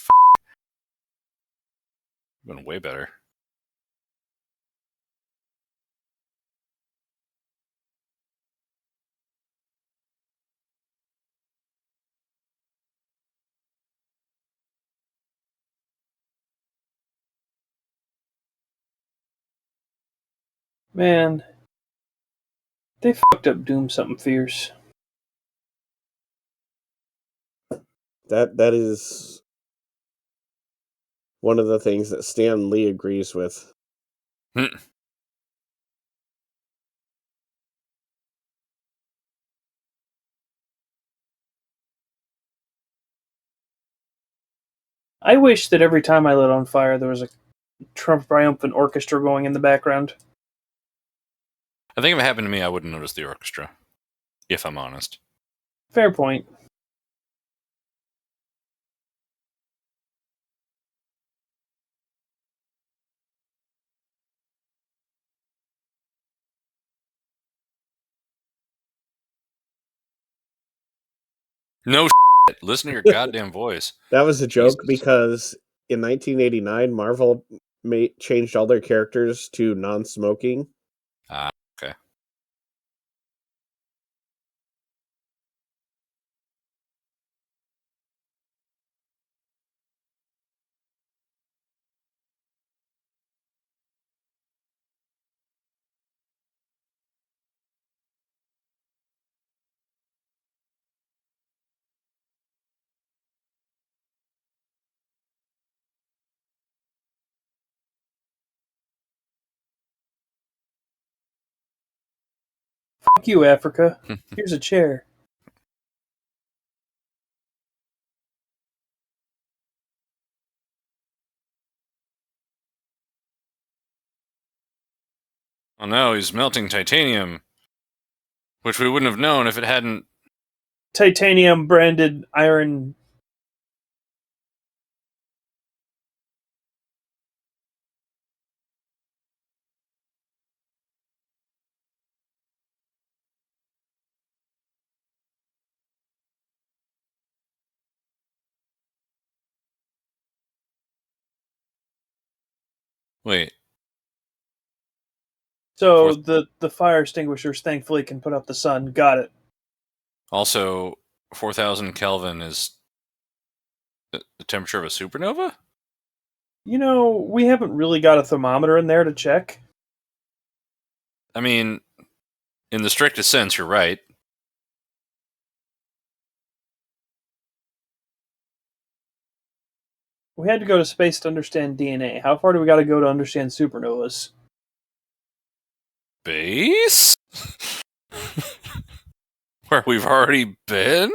Been way better.
Man, they fucked up Doom something fierce.
That is one of the things that Stan Lee agrees with.
I wish that every time I lit on fire, there was a triumphant orchestra going in the background.
I think if it happened to me, I wouldn't notice the orchestra, if I'm honest.
Fair point.
No shit. Listen to your goddamn voice.
That was a joke
Jesus.
because in 1989, Marvel changed all their characters to non-smoking.
Ah, okay.
Fuck you, Africa. Here's a chair.
Oh no, he's melting titanium, which we wouldn't have known if it hadn't.
Titanium branded iron.
Wait.
So
Fourth.
the fire extinguishers thankfully can put out the sun. Got it.
Also, 4,000 Kelvin is the temperature of a supernova?
You know, we haven't really got a thermometer in there to check.
I mean, in the strictest sense, you're right.
We had to go to space to understand DNA. How far do we got to go to understand supernovas?
Base? Where we've already been?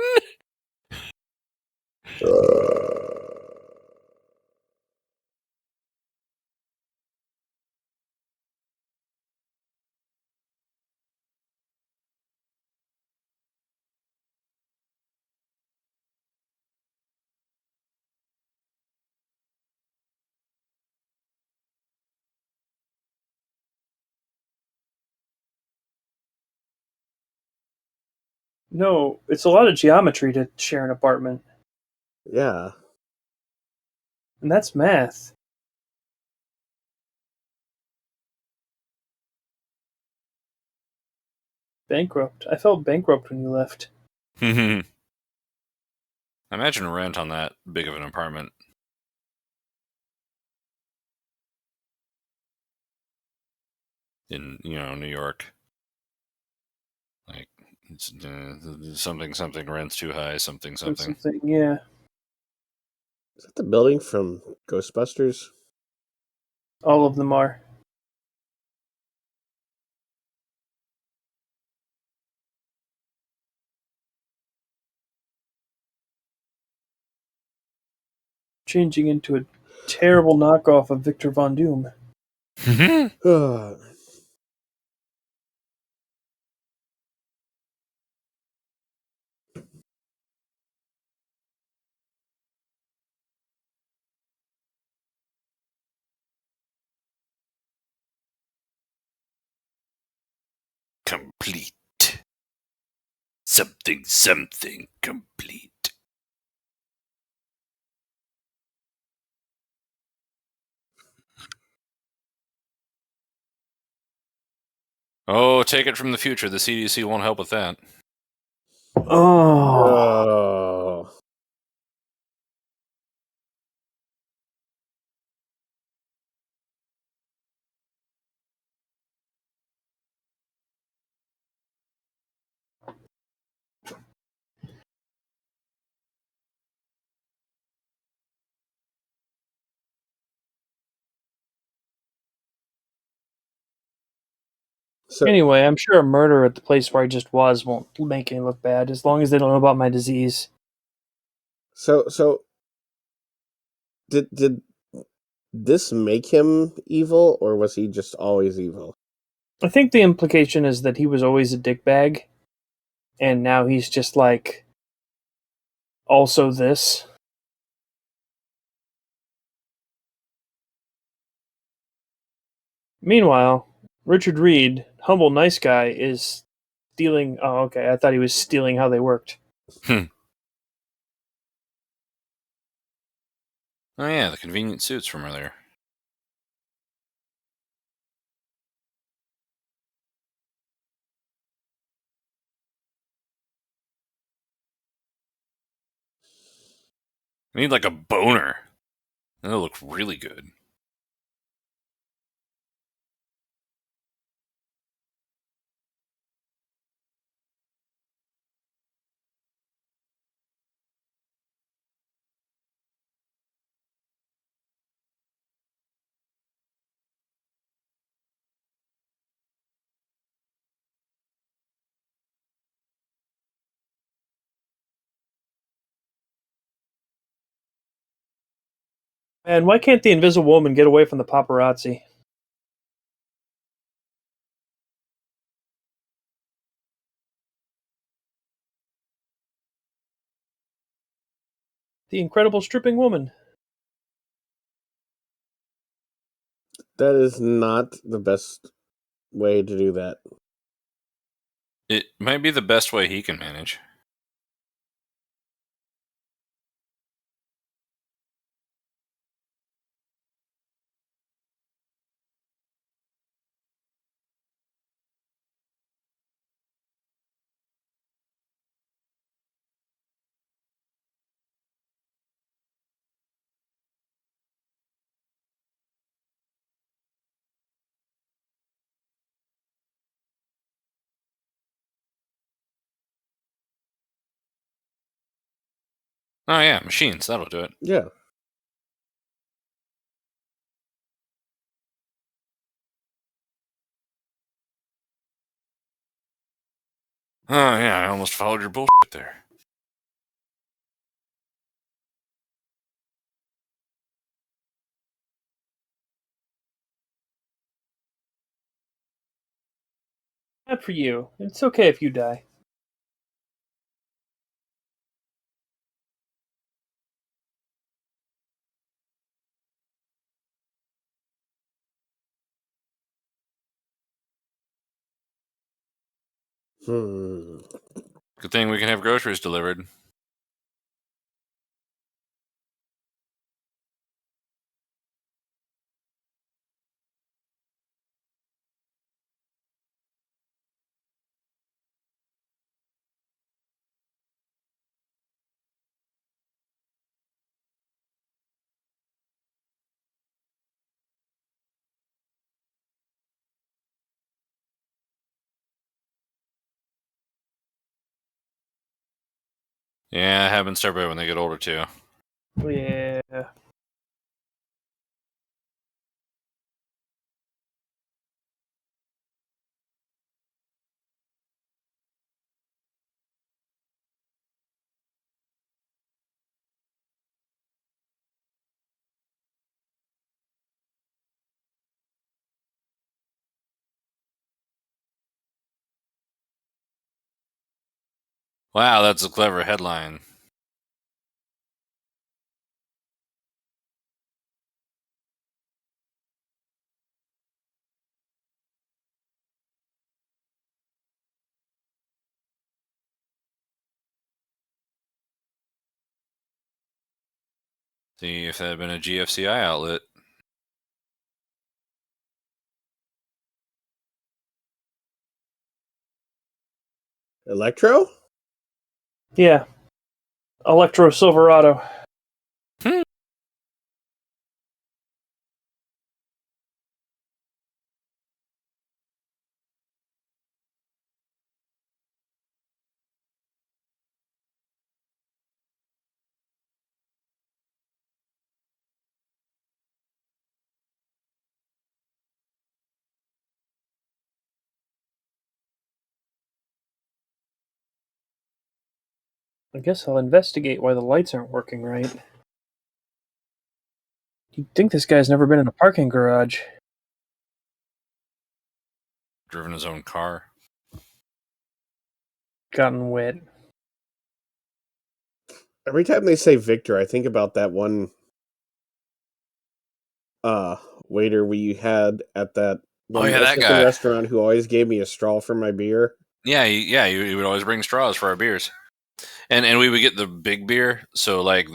No, it's a lot of geometry to share an apartment.
Yeah.
And that's math. Bankrupt. I felt bankrupt when you left.
Imagine rent on that big of an apartment. In, New York. Like, it's, something rent's too high, something.
Yeah.
Is that the building from Ghostbusters?
All of them are. Changing into a terrible knockoff of Victor Von Doom.
Complete. Something complete. Oh, take it from the future. The CDC won't help with that.
Oh.
Oh. So,
Anyway, I'm sure a murder at the place where I just was won't make me look bad, as long as they don't know about my disease.
so did this make him evil, or was he just always evil?
I think the implication is that he was always a dickbag, and now he's just like, also this. Meanwhile, Richard Reed, humble nice guy, is stealing. Oh, okay. I thought he was stealing how they worked.
Oh yeah, the convenient suits from earlier. I need like a boner. That'll look really good.
And why can't the Invisible Woman get away from the paparazzi? The Incredible Stripping Woman.
That is not the best way to do that.
It might be the best way he can manage. Oh yeah, machines. That'll do it.
Yeah.
Oh yeah, I almost followed your bullshit there.
Not for you. It's okay if you die.
Hmm.
Good thing we can have groceries delivered. Yeah, have them start by when they get older too.
Yeah.
Wow, that's a clever headline. See if that had been a GFCI outlet.
Electro?
Yeah. Electro Silverado. I guess I'll investigate why the lights aren't working right. You'd think this guy's never been in a parking garage.
Driven his own car.
Gotten wet.
Every time they say Victor, I think about that one waiter we had at that one
yeah, that
Mexican
guy.
restaurant who always gave me a straw for my beer.
Yeah, he would always bring straws for our beers, and we would get the big beer, so like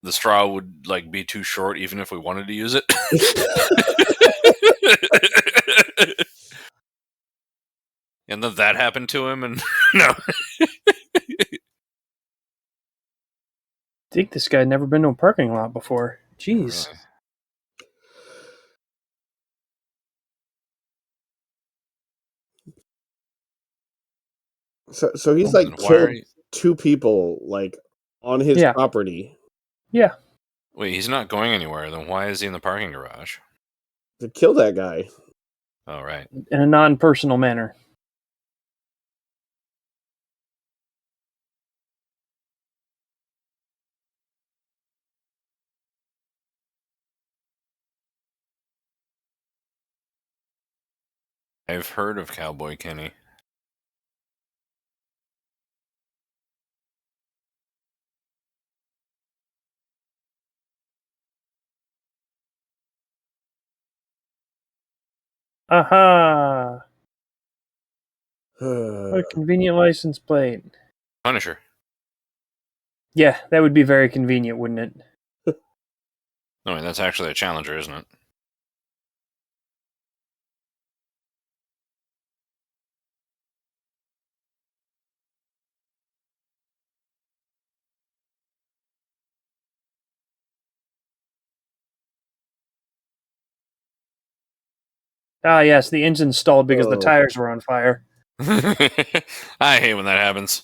the straw would like be too short, even if we wanted to use it. And then that happened to him, and no.
Think this guy never been to a parking lot before. Jeez.
Really.
So he's
Then
like
why are
killed
you...
2 people like on his
Yeah.
property
Yeah.
Wait, he's not going anywhere. Then why is he in the parking garage?
to kill that guy.
Oh, right.
In a non-personal manner.
I've heard of Cowboy Kenny.
Aha! What a convenient license plate.
Punisher.
Yeah, that would be very convenient, wouldn't it?
No, wait, that's actually a Challenger, isn't it?
Ah, yes, the engine stalled because the
Oh.
tires were on fire.
I hate when that happens.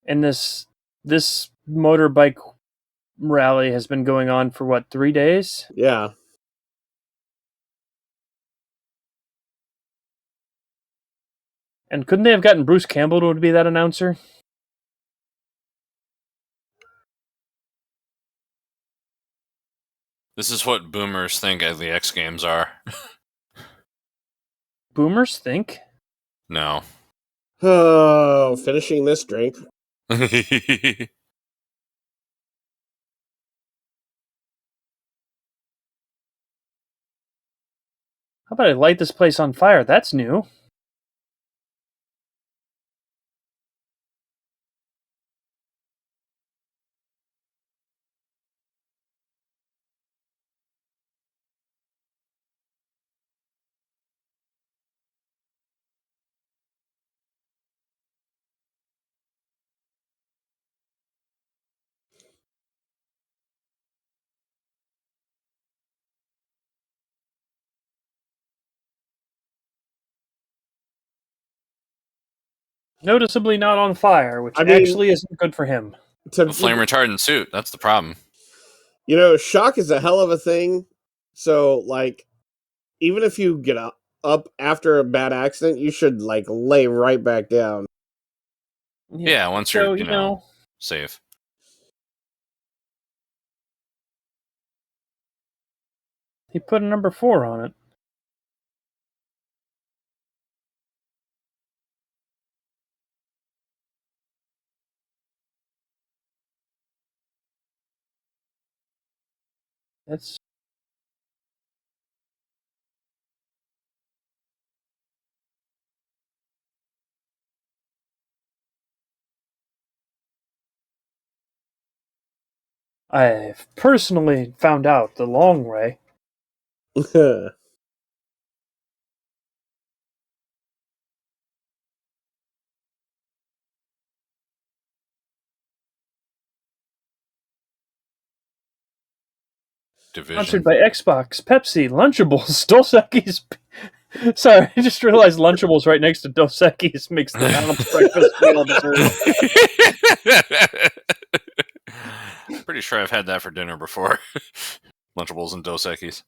And this motorbike rally has been going on for what, 3 days?
Yeah.
And couldn't they have gotten Bruce Campbell to be that announcer?
This is what boomers think the X Games are.
Boomers think?
No.
Oh, finishing this drink.
How about I light this place on fire? That's new. Noticeably not on fire, which actually isn't good for him.
A flame retardant suit. That's the problem.
You know, shock is a hell of a thing. So, like, even if you get up after a bad accident, you should, like, lay right back down.
Yeah, once
So,
you're, you know, safe.
He put a number 4 on it. That's I've personally found out the long way.
Division.
Sponsored by Xbox, Pepsi, Lunchables, Dos Equis. Sorry, I just realized Lunchables right next to Dos Equis makes the balanced breakfast meal dessert.
Pretty sure I've had that for dinner before. Lunchables and Dos Equis.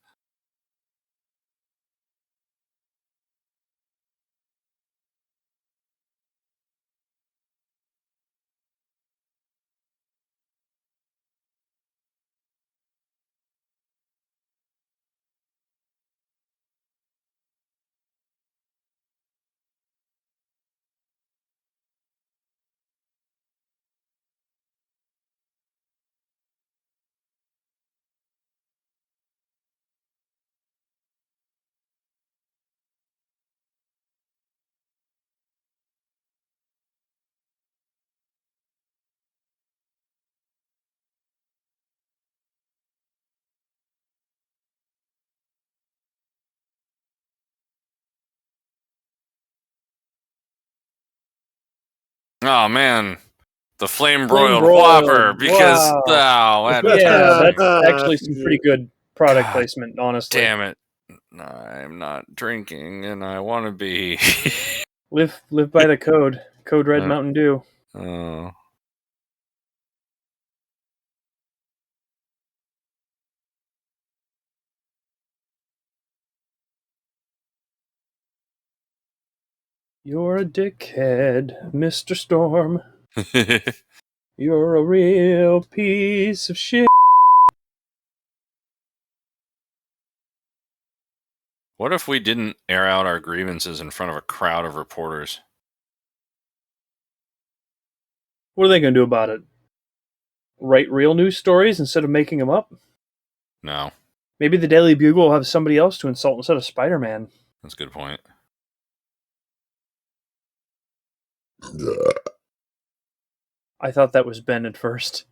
Oh man, the flame
Flame
broiled Whopper
broiled.
because
Wow.
that
Yeah,
tempts me.
that's actually some pretty good product
God
placement, honestly.
damn it! I'm not drinking, and I want to be.
Live by the code. Code Red
Uh,
Mountain Dew.
Oh.
You're a dickhead, Mr. Storm. You're a real piece of shit.
What if we didn't air out our grievances in front of a crowd of reporters?
What are they going to do about it? Write real news stories instead of making them up?
No,
Maybe the Daily Bugle will have somebody else to insult instead of Spider-Man.
that's a good point.
I thought that was Ben at first.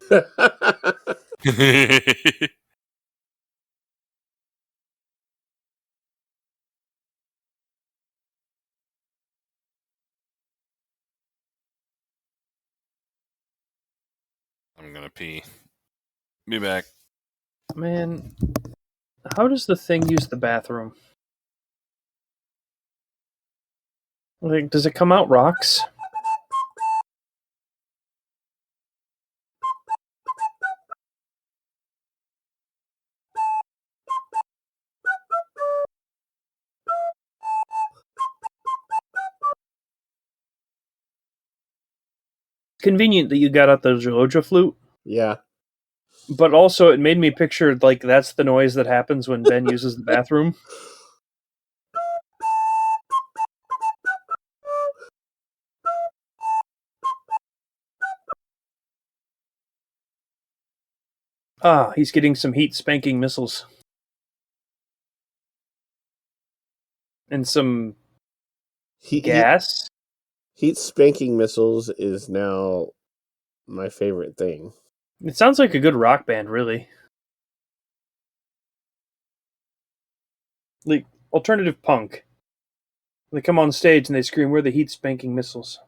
I'm gonna pee. Be back.
Man, how does the thing use the bathroom? Like, does it come out rocks? Convenient that you got out the Georgia flute,
Yeah.
but also it made me picture like that's the noise that happens when Ben uses the bathroom. Ah, he's getting some heat spanking missiles. And some gas.
Heat spanking missiles is now my favorite thing.
It sounds like a good rock band, really. Like alternative punk. They come on stage and they scream, "We're the heat spanking missiles."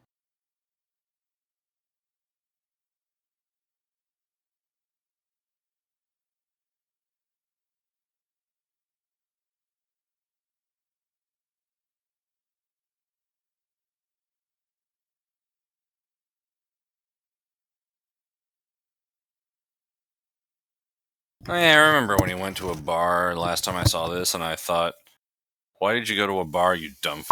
Oh, yeah, I remember when he went to a bar last time I saw this, and I thought, why did you go to a bar, you dumb f?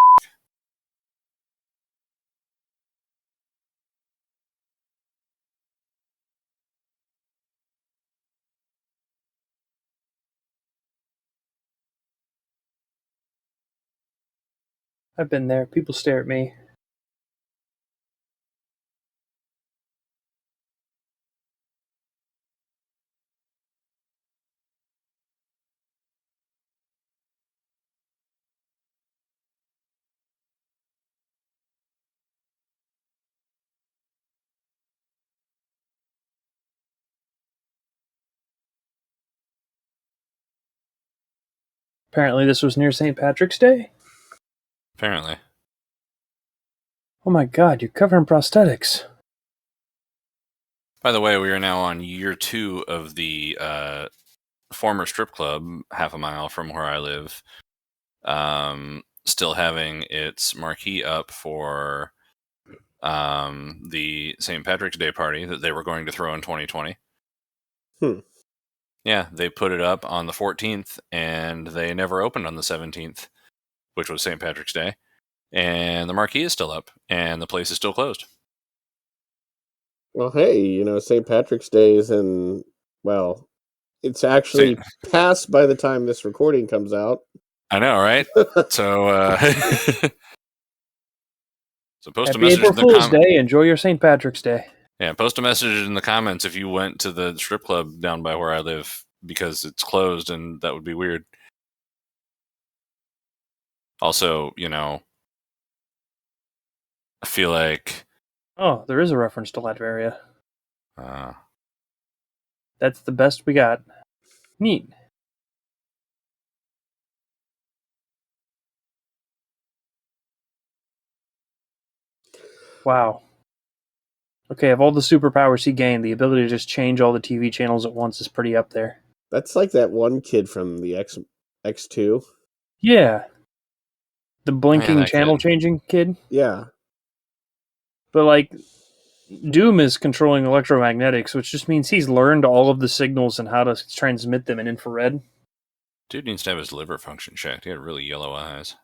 I've been there. People stare at me. Apparently, this was near St. Patrick's Day.
Apparently.
Oh my god, you're covered in prosthetics.
By the way, we are now on year 2 of the former strip club, half a mile from where I live, still having its marquee up for the St. Patrick's Day party that they were going to throw in 2020. Yeah, they put it up on the 14th, and they never opened on the 17th, which was St. Patrick's Day. And the marquee is still up, and the place is still closed.
Well, hey, St. Patrick's Day is well, it's actually passed by the time this recording comes out.
I know, right? So, so post a
Happy
message
April
in the
Fool's
comments.
Day. Enjoy your St. Patrick's Day.
Yeah, post a message in the comments if you went to the strip club down by where I live, because it's closed, and that would be weird. Also, I feel like...
Oh, there is a reference to Latveria.
Uh,
That's the best we got. Neat. Wow. Okay, of all the superpowers he gained, the ability to just change all the TV channels at once is pretty up there.
That's like that one kid from the X2.
Yeah. The blinking
that
channel
kid.
changing kid.
Yeah.
But, like, Doom is controlling electromagnetics, which just means he's learned all of the signals and how to transmit them in infrared.
Dude needs to have his liver function checked. He had really yellow eyes.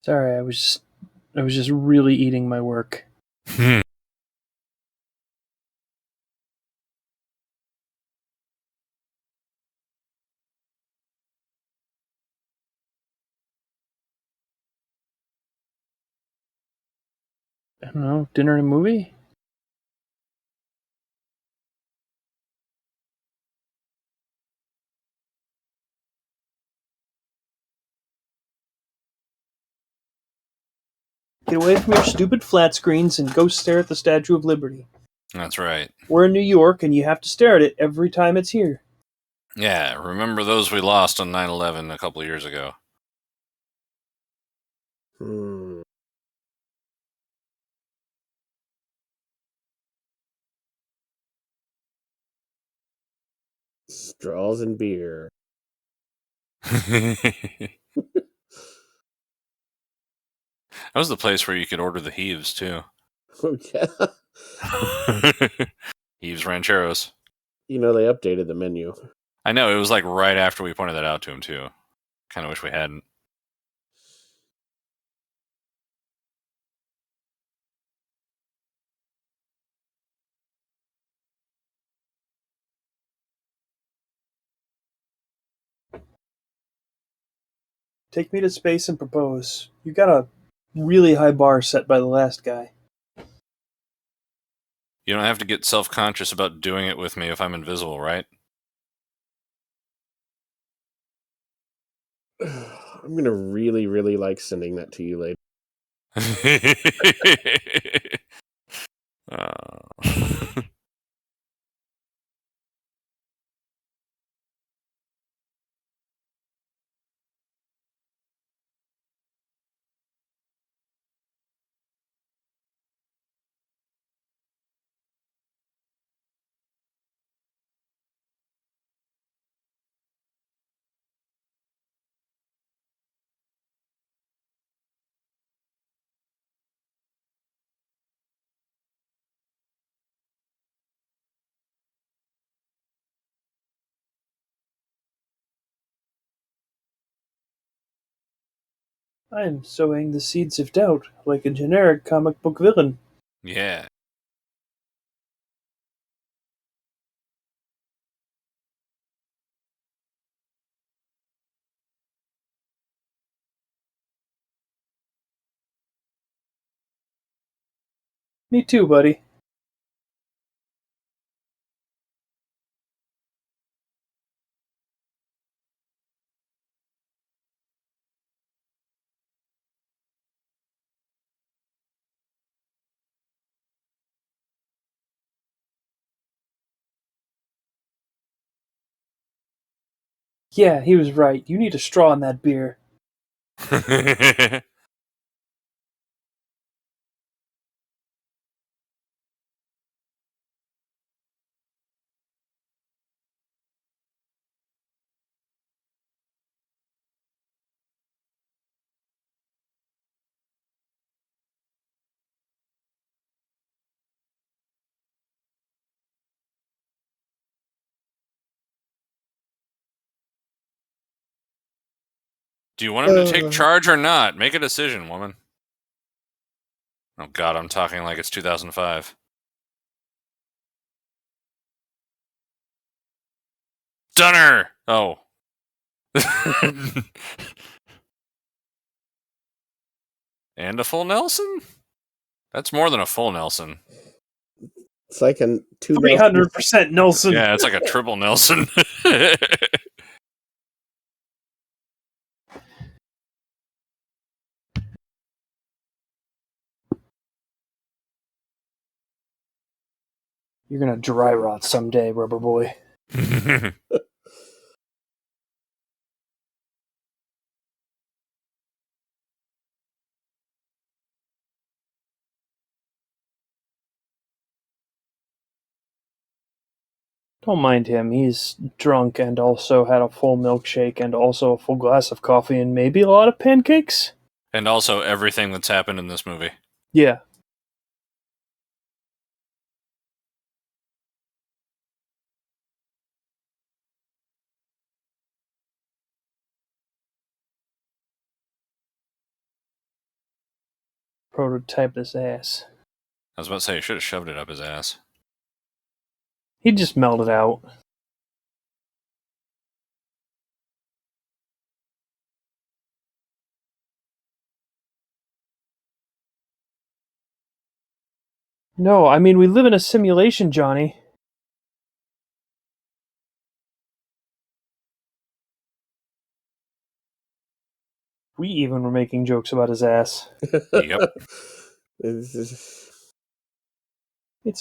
Sorry, I was just really eating my work. I don't know, dinner and a movie? Get away from your stupid flat screens and go stare at the Statue of Liberty.
That's right.
We're in New York, and you have to stare at it every time it's here.
Yeah, remember those we lost on 9/11 a couple of years ago.
Straws and beer.
That was the place where you could order the heaves, too.
Oh, yeah.
Heaves Rancheros.
You know, they updated the menu.
I know, it was like right after we pointed that out to him, too. Kind of wish we hadn't.
Take me to space and propose. You got a really high bar set by the last guy.
You don't have to get self-conscious about doing it with me if I'm invisible, right?
I'm gonna really, really like sending that to you later.
I am sowing the seeds of doubt, like a generic comic book villain.
Yeah.
Me too, buddy. Yeah, he was right. You need a straw in that beer.
Do you want him to take charge or not? Make a decision, woman. Oh god, I'm talking like it's 2005. Dunner! Oh. And a full Nelson? That's more than a full Nelson.
It's like a
300% Nelson.
Yeah, it's like a triple Nelson.
You're gonna dry rot someday, Rubber Boy. Don't mind him. He's drunk and also had a full milkshake and also a full glass of coffee and maybe a lot of pancakes.
And also everything that's happened in this movie.
Yeah. Prototype his ass.
I was about to say, you should have shoved it up his ass.
He just melted out. No, I mean, we live in a simulation, Johnny. We even were making jokes about his ass.
Yep.
It's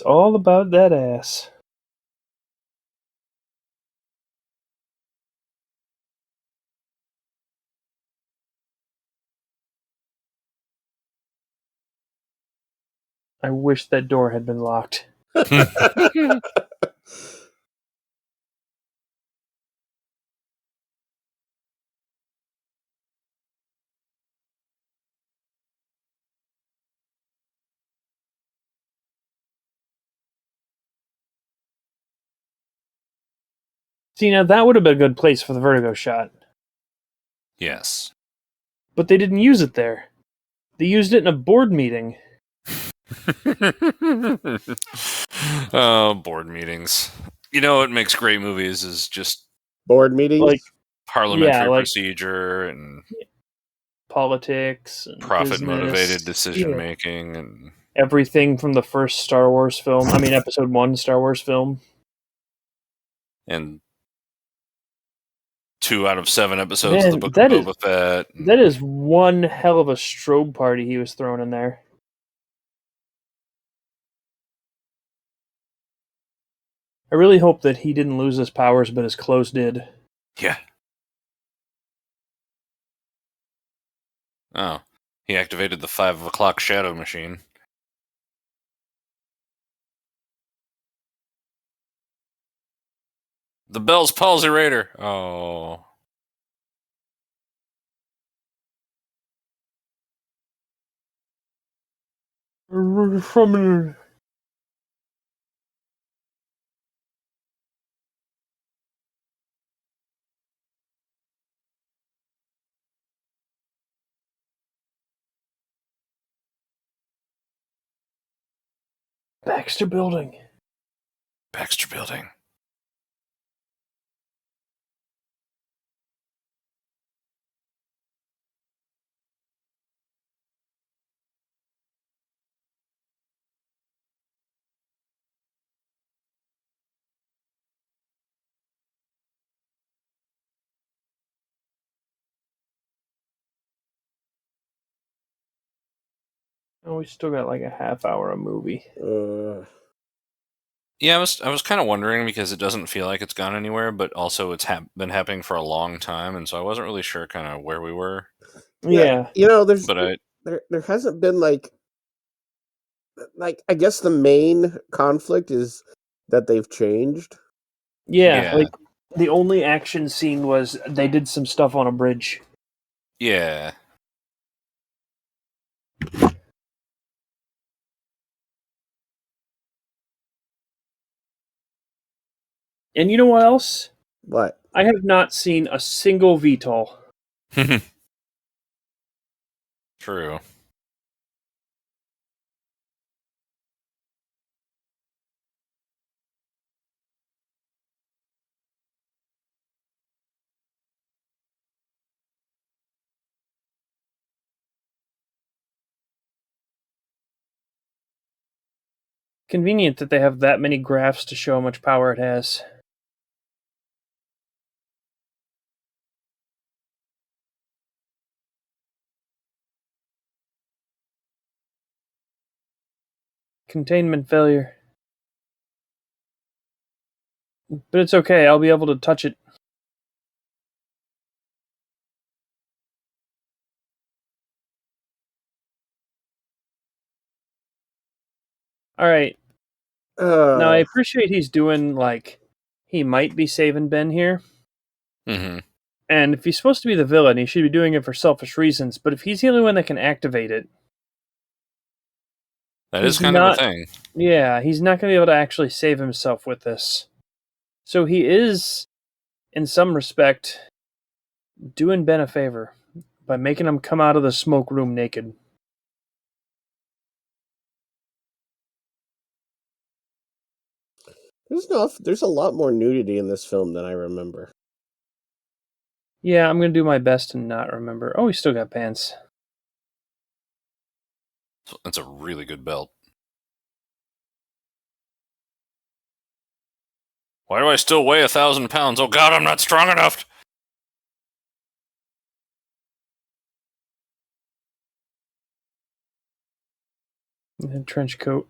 all about that ass. I wish that door had been locked. See, now that would have been a good place for the vertigo shot.
Yes.
But they didn't use it there. They used it in a board meeting.
Oh, board meetings. You know what makes great movies is just
Board meetings.
Like
parliamentary
like
procedure and
politics and
profit-motivated
business.
decision-making and
Everything from the first Star Wars film. I mean, Episode 1 Star Wars film.
and 2 out of 7 episodes of the
Man,
Book of Boba Fett.
that is one hell of a strobe party he was throwing in there. I really hope that he didn't lose his powers, but his clothes did.
Yeah. Oh. He activated the 5 o'clock shadow machine. The Bell's Palsy Raider. Oh.
From Baxter Building.
Baxter Building.
Oh, we still got like a half hour of movie.
Yeah, I was kind of wondering because it doesn't feel like it's gone anywhere, but also it's been happening for a long time, and so I wasn't really sure kind of where we were.
Yeah.
You know, there's
But
there hasn't been like I guess the main conflict is that they've changed.
Yeah,
Yeah.
like the only action scene was they did some stuff on a bridge.
yeah.
And you know what else?
What?
I have not seen a single VTOL.
True.
Convenient that they have that many graphs to show how much power it has. Containment failure. But it's okay, I'll be able to touch it. Alright. Now, I appreciate he's doing, like, he might be saving Ben here.
Mm-hmm.
And if he's supposed to be the villain, he should be doing it for selfish reasons. But if he's the only one that can activate it,
That
he's
is kind
not,
of a thing.
Yeah, he's not going to be able to actually save himself with this. So he is, in some respect, doing Ben a favor by making him come out of the smoke room naked.
There's a lot more nudity in this film than I remember.
Yeah, I'm going to do my best to not remember. Oh, he's still got pants.
That's a really good belt. Why do I still weigh 1,000 pounds? Oh God, I'm not strong enough.
And trench coat.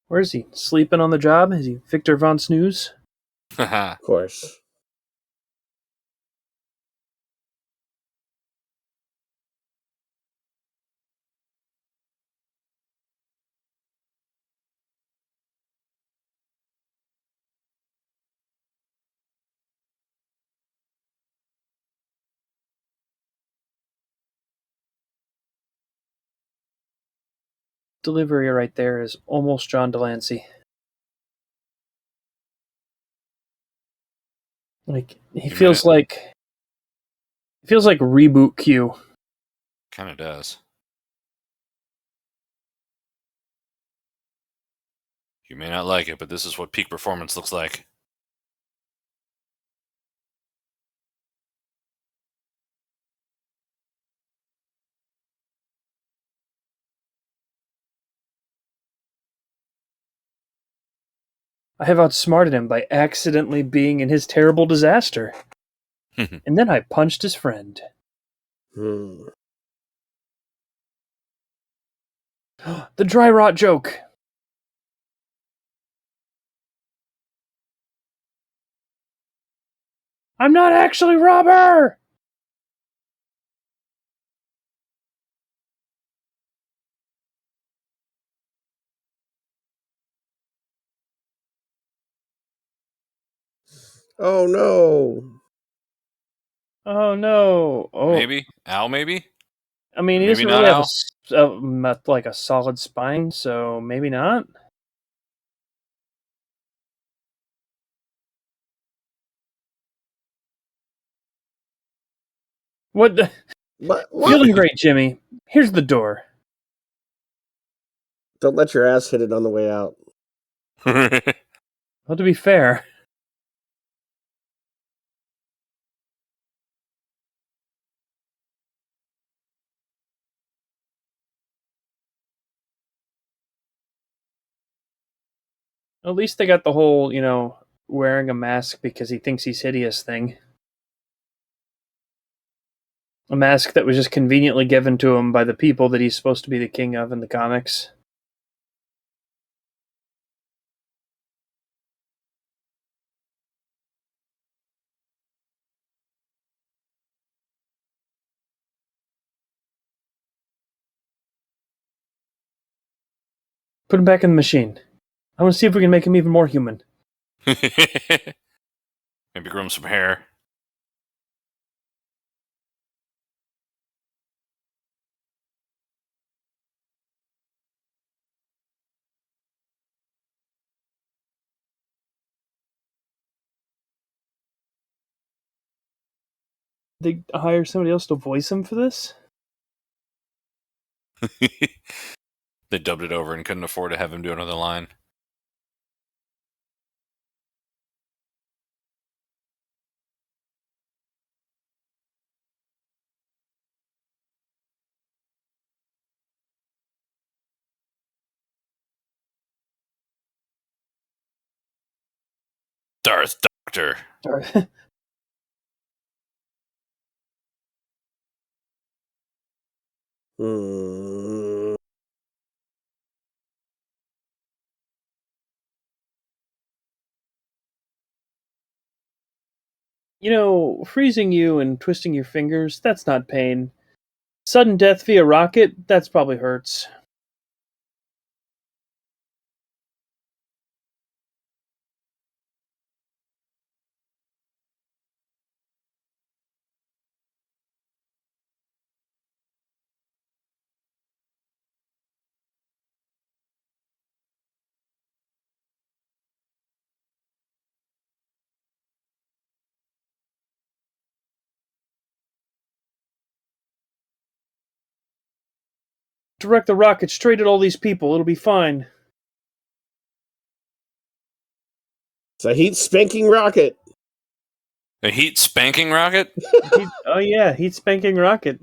Where is he? Sleeping on the job? Is he Victor Von Snooze?
Of course.
Delivery right there is almost John Delancey. Like he feels like reboot Q.
Kind of does. You may not like it, but this is what peak performance looks like.
I have outsmarted him by accidentally being in his terrible disaster. And then I punched his friend. The dry rot joke. I'm not actually Robber!
Oh no!
Oh no! Oh,
Maybe Al. Maybe.
I mean, he
Maybe
doesn't
not
really have
Al.
like a solid spine, so maybe not. What?
What?
Feeling great, Jimmy. Here's the door.
Don't let your ass hit it on the way out.
Well, to be fair, at least they got the whole, wearing a mask because he thinks he's hideous thing. A mask that was just conveniently given to him by the people that he's supposed to be the king of in the comics. Put him back in the machine. I want to see if we can make him even more human.
Maybe grow him some hair.
They hire somebody else to voice him for this?
They dubbed it over and couldn't afford to have him do another line. Darth Doctor.
Hmm.
You know, freezing you and twisting your fingers, that's not pain. Sudden death via rocket, that's probably hurts. Direct the rocket straight at all these people, it'll be fine.
It's a heat spanking rocket.
A heat spanking rocket?
Oh yeah, heat spanking rocket.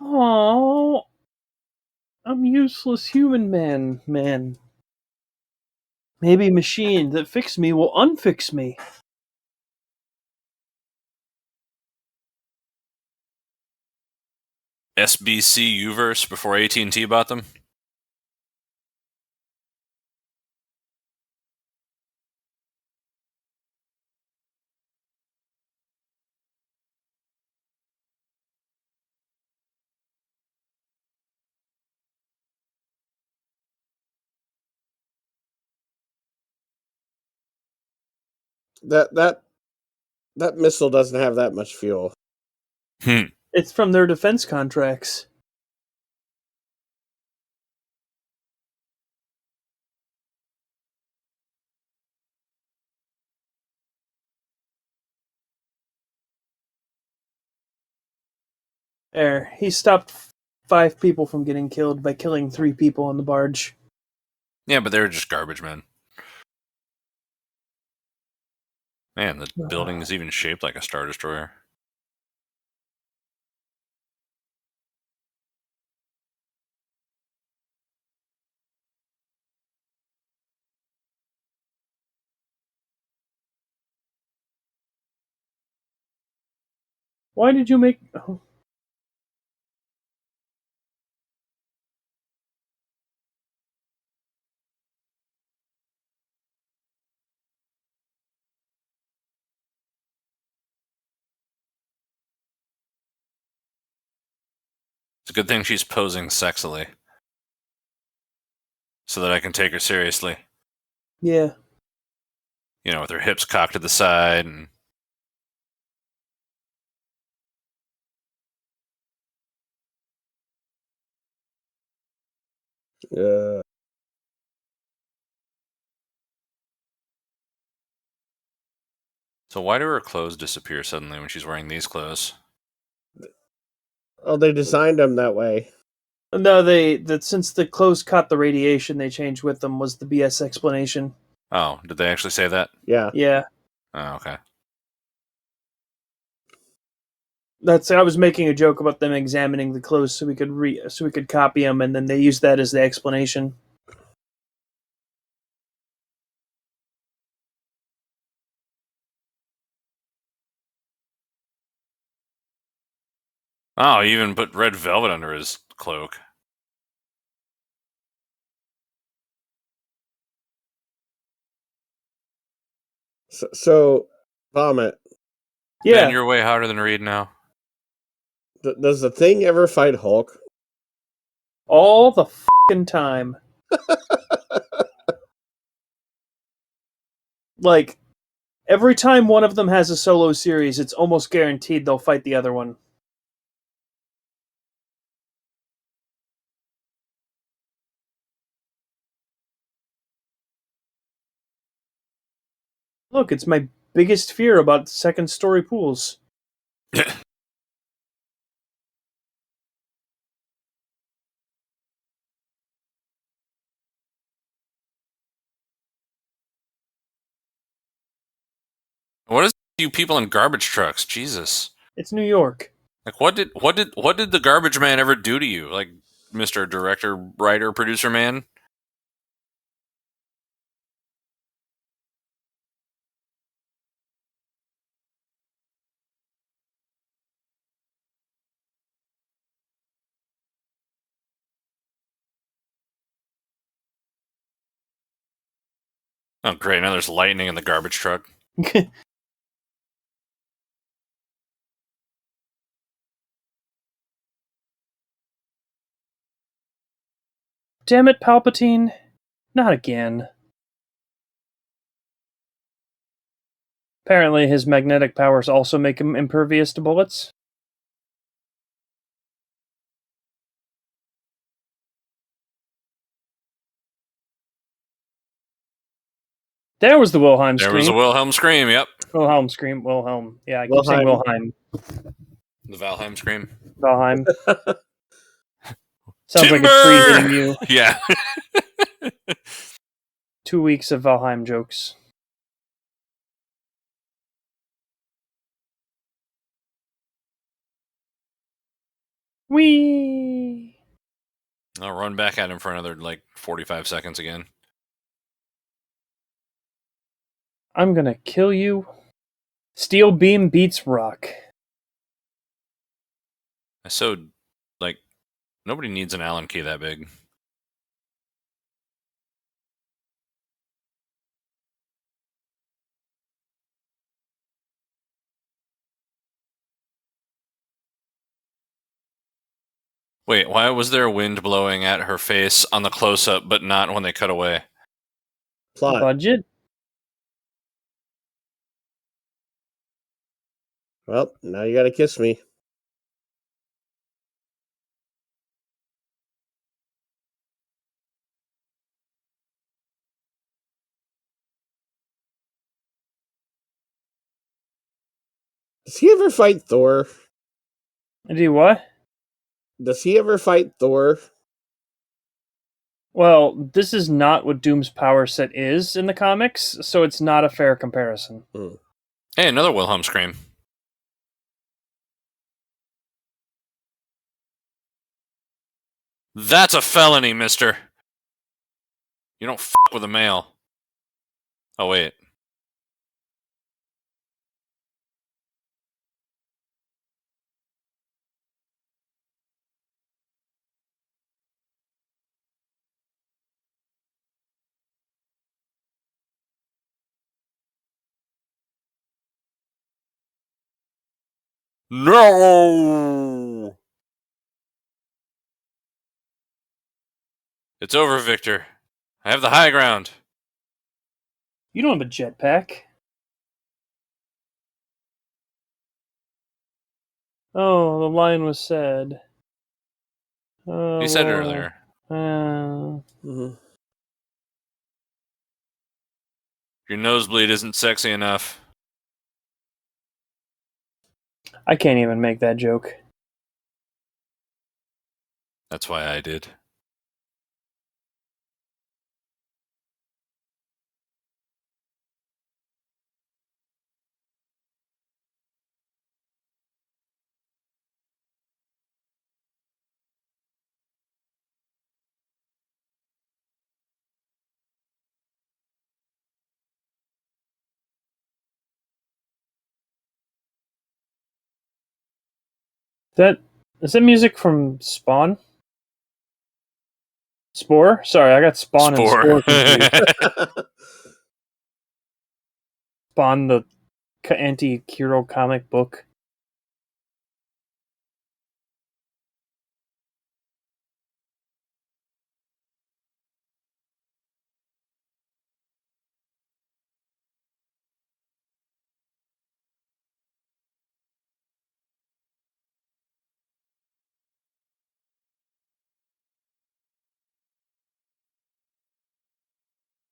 Oh, I'm useless human man. Maybe machine that fix me will unfix me.
SBC Uverse before AT&T bought them?
That missile doesn't have that much fuel.
It's from their defense contracts. There, he stopped 5 people from getting killed by killing 3 people on the barge.
Yeah, but they're just garbage men. Man, the building is even shaped like a Star Destroyer.
Why did you make... Oh.
It's a good thing she's posing sexily. So that I can take her seriously.
Yeah.
You know, with her hips cocked to the side and...
Yeah.
So why do her clothes disappear suddenly when she's wearing these clothes?
Oh, they designed them that way.
No, that since the clothes caught the radiation, they changed with them was the BS explanation.
Oh, did they actually say that?
Yeah.
Yeah.
Oh, okay.
I was making a joke about them examining the clothes so we could copy them, and then they used that as the explanation.
Oh, he even put red velvet under his cloak.
So Vomit.
Yeah.
Ben, you're way hotter than Reed now.
Does the Thing ever fight Hulk?
All the fucking time. Like, every time one of them has a solo series, it's almost guaranteed they'll fight the other one. Look, it's my biggest fear about second story pools.
What is you people in garbage trucks? Jesus.
It's New York.
Like what did the garbage man ever do to you? Like Mr. Director, Writer, Producer Man. Oh, great. Now there's lightning in the garbage truck.
Damn it, Palpatine. Not again. Apparently, his magnetic powers also make him impervious to bullets. There was the Wilhelm
There
scream.
was a Wilhelm scream, yep.
Wilhelm scream. Wilhelm. Yeah, I keep saying Wilhelm.
The Valheim scream.
Valheim. Sounds
Timber!
like a tree hitting you.
Yeah.
2 weeks of Valheim jokes. Whee!
I'll run back at him for another, 45 seconds again.
I'm gonna kill you. Steel beam beats rock.
I sewed, nobody needs an Allen key that big. Wait, why was there wind blowing at her face on the close-up, but not when they cut away?
Plot.
Budget?
Well, now you gotta kiss me. Does he ever fight Thor?
Do what?
Does he ever fight Thor?
Well, this is not what Doom's power set is in the comics, so it's not a fair comparison.
Hey, another Wilhelm scream. That's a felony, mister. You don't fuck with a male. Oh, wait. No! It's over, Victor. I have the high ground.
You don't have a jetpack. Oh, the line was said. Oh,
You said it
well,
earlier. Your nosebleed isn't sexy enough.
I can't even make that joke.
That's why I did.
Is that music from Spawn? Spore? Sorry, I got Spawn and Spore confused. Spawn, the anti-hero comic book.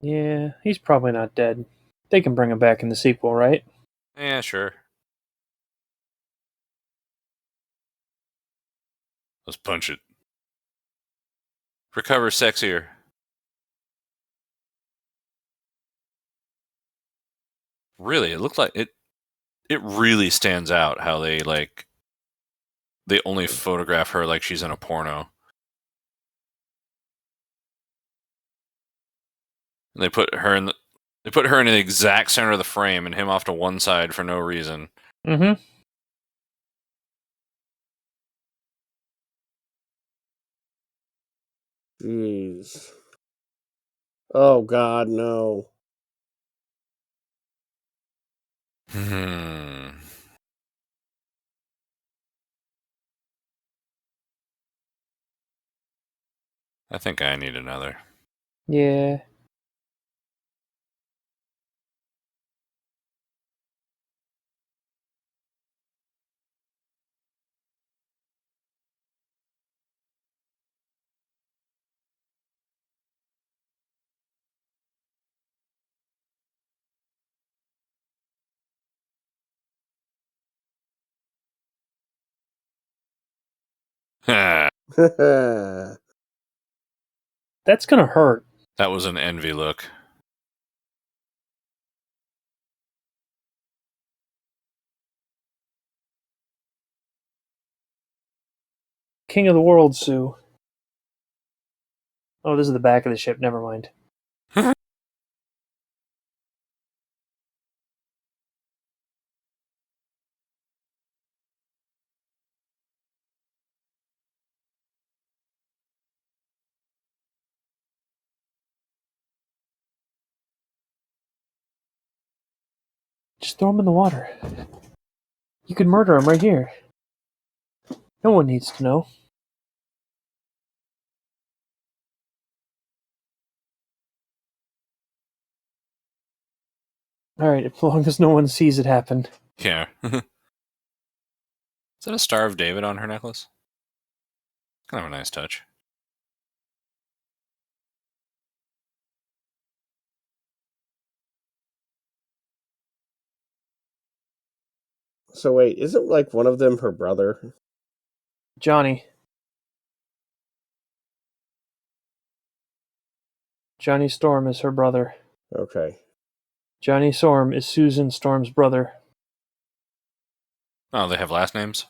Yeah, he's probably not dead. They can bring him back in the sequel, right?
Yeah, sure. Let's punch it. Recover sexier. Really, it looked like it. It really stands out how they only photograph her like she's in a porno. And they put her in the exact center of the frame and him off to one side for no reason.
Mm-hmm.
Jeez. Oh God, no.
Hmm. I think I need another.
Yeah.
That
That's gonna hurt.
was an envy look.
King of the world, Sue. Oh, this is the back of the ship. Never mind. Just throw him in the water. You could murder him right here. No one needs to know. Alright, as long as no one sees it happen.
Yeah. Is that a Star of David on her necklace? Kind of a nice touch.
So wait, isn't like one of them her brother?
Johnny. Johnny Storm is her brother.
Okay.
Johnny Storm is Susan Storm's brother.
Oh, they have last names?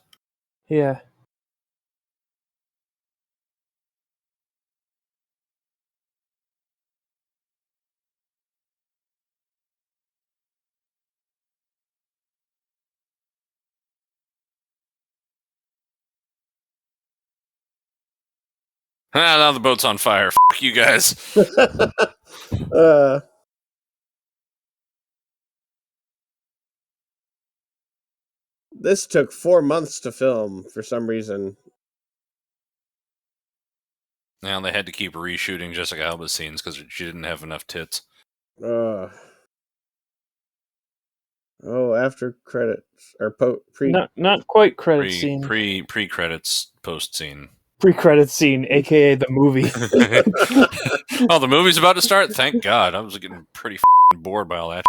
Yeah.
Ah, now the boat's on fire. F you guys.
This took 4 months to film for some reason.
Now they had to keep reshooting Jessica Alba's scenes because she didn't have enough tits.
Oh, after credits or pre.
Not quite credit scene.
Pre-credits post scene.
Pre-credit scene, aka the movie.
Oh, the movie's about to start? Thank God. I was getting pretty bored by all that.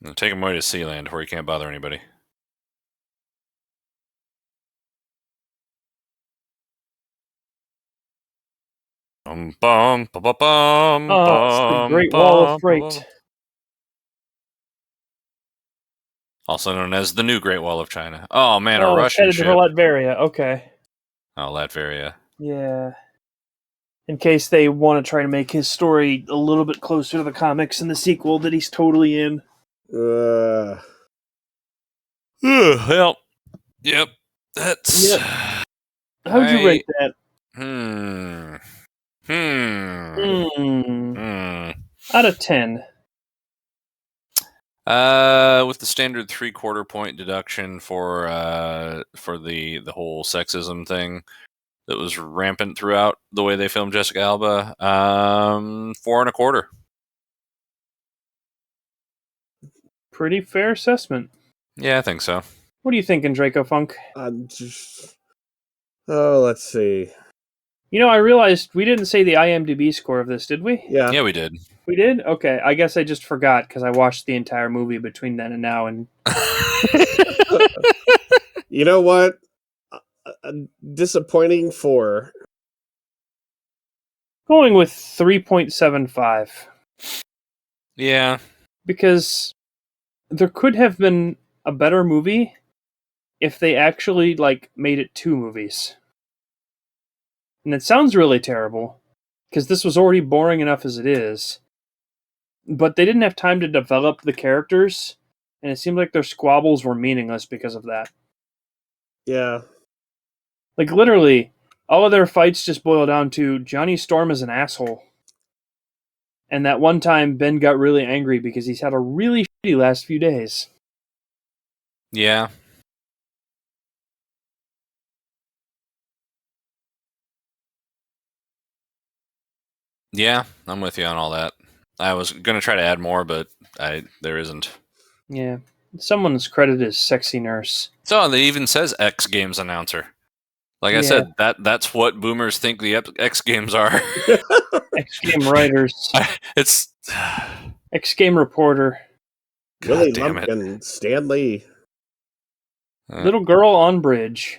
Now take him away to Sealand where he can't bother anybody. It's
the Great Wall of Freight.
Also known as the New Great Wall of China. Oh man, a
it's
Russian
headed
ship.
for Latveria. Okay.
Oh, Latveria.
Yeah. In case they want to try to make his story a little bit closer to the comics in the sequel that he's totally in.
Well, yep. That's.
Yep. How'd you rate that? Out of 10.
With the standard 3/4 point deduction for the whole sexism thing that was rampant throughout the way they filmed Jessica Alba, 4.25.
Pretty fair assessment.
Yeah, I think so.
What are you thinking, Draco Funk?
Let's see.
You know, I realized we didn't say the IMDb score of this, did we?
Yeah.
Yeah, we did.
We did? Okay, I guess I just forgot because I watched the entire movie between then and now. And
you know what? Disappointing 4.
Going with 3.75
Yeah.
because there could have been a better movie if they actually made it 2 movies. And it sounds really terrible because this was already boring enough as it is. But they didn't have time to develop the characters, and it seemed like their squabbles were meaningless because of that.
Yeah.
Literally, all of their fights just boil down to Johnny Storm is an asshole. And that one time, Ben got really angry because he's had a really shitty last few days.
Yeah. Yeah, I'm with you on all that. I was going to try to add more, but there isn't.
Yeah. Someone's credited as Sexy Nurse.
So they even says X Games announcer. Like I said, that's what boomers think the X Games are.
X Game writers.
It's
X Game reporter.
Willie
damn it.
Lumpkin, Stanley.
Little girl on bridge.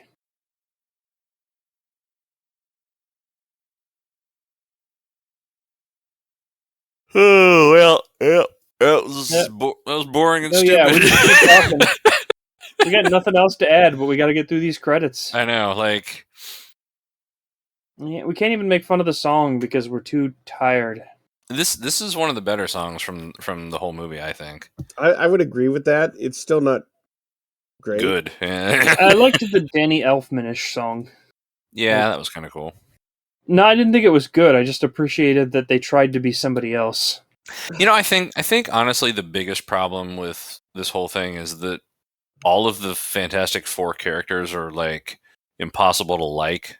Oh well, yeah. That was boring and stupid.
Yeah, we just keep talking. We got nothing else to add, but we got to get through these credits.
I know,
Yeah, we can't even make fun of the song because we're too tired.
this is one of the better songs from the whole movie, I think.
I would agree with that. It's still not great.
Good.
I liked the Danny Elfman-ish song.
Yeah, that was kind of cool.
No, I didn't think it was good. I just appreciated that they tried to be somebody else.
You know, I think honestly the biggest problem with this whole thing is that all of the Fantastic Four characters are impossible to like.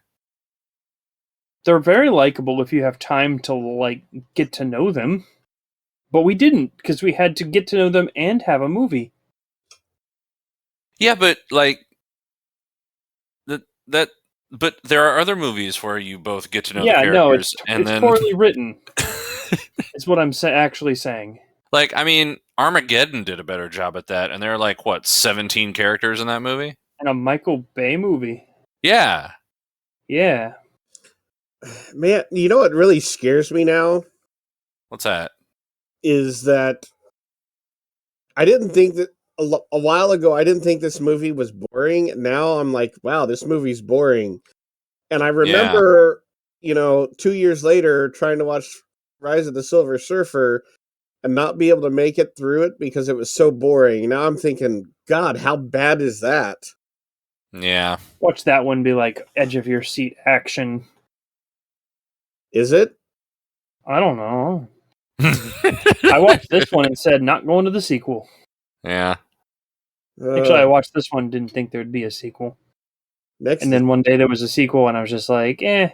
They're very likable if you have time to get to know them. But we didn't, because we had to get to know them and have a movie.
Yeah, but but there are other movies where you both get to know the characters.
It's poorly written. It's what I'm actually saying.
I mean, Armageddon did a better job at that, and there are 17 characters in that movie?
And a Michael Bay movie.
Yeah.
Yeah.
Man, you know what really scares me now?
What's that?
Is that I didn't think that a while ago, I didn't think this movie was boring. Now I'm like, wow, this movie's boring. And I remember, 2 years later, trying to watch Rise of the Silver Surfer and not be able to make it through it because it was so boring. Now I'm thinking, God, how bad is that?
Yeah.
Watch that one be edge of your seat action.
Is it?
I don't know. I watched this one and said, not going to the sequel.
Yeah.
Actually, I watched this one, didn't think there'd be a sequel. And then one day there was a sequel, and I was just like, eh.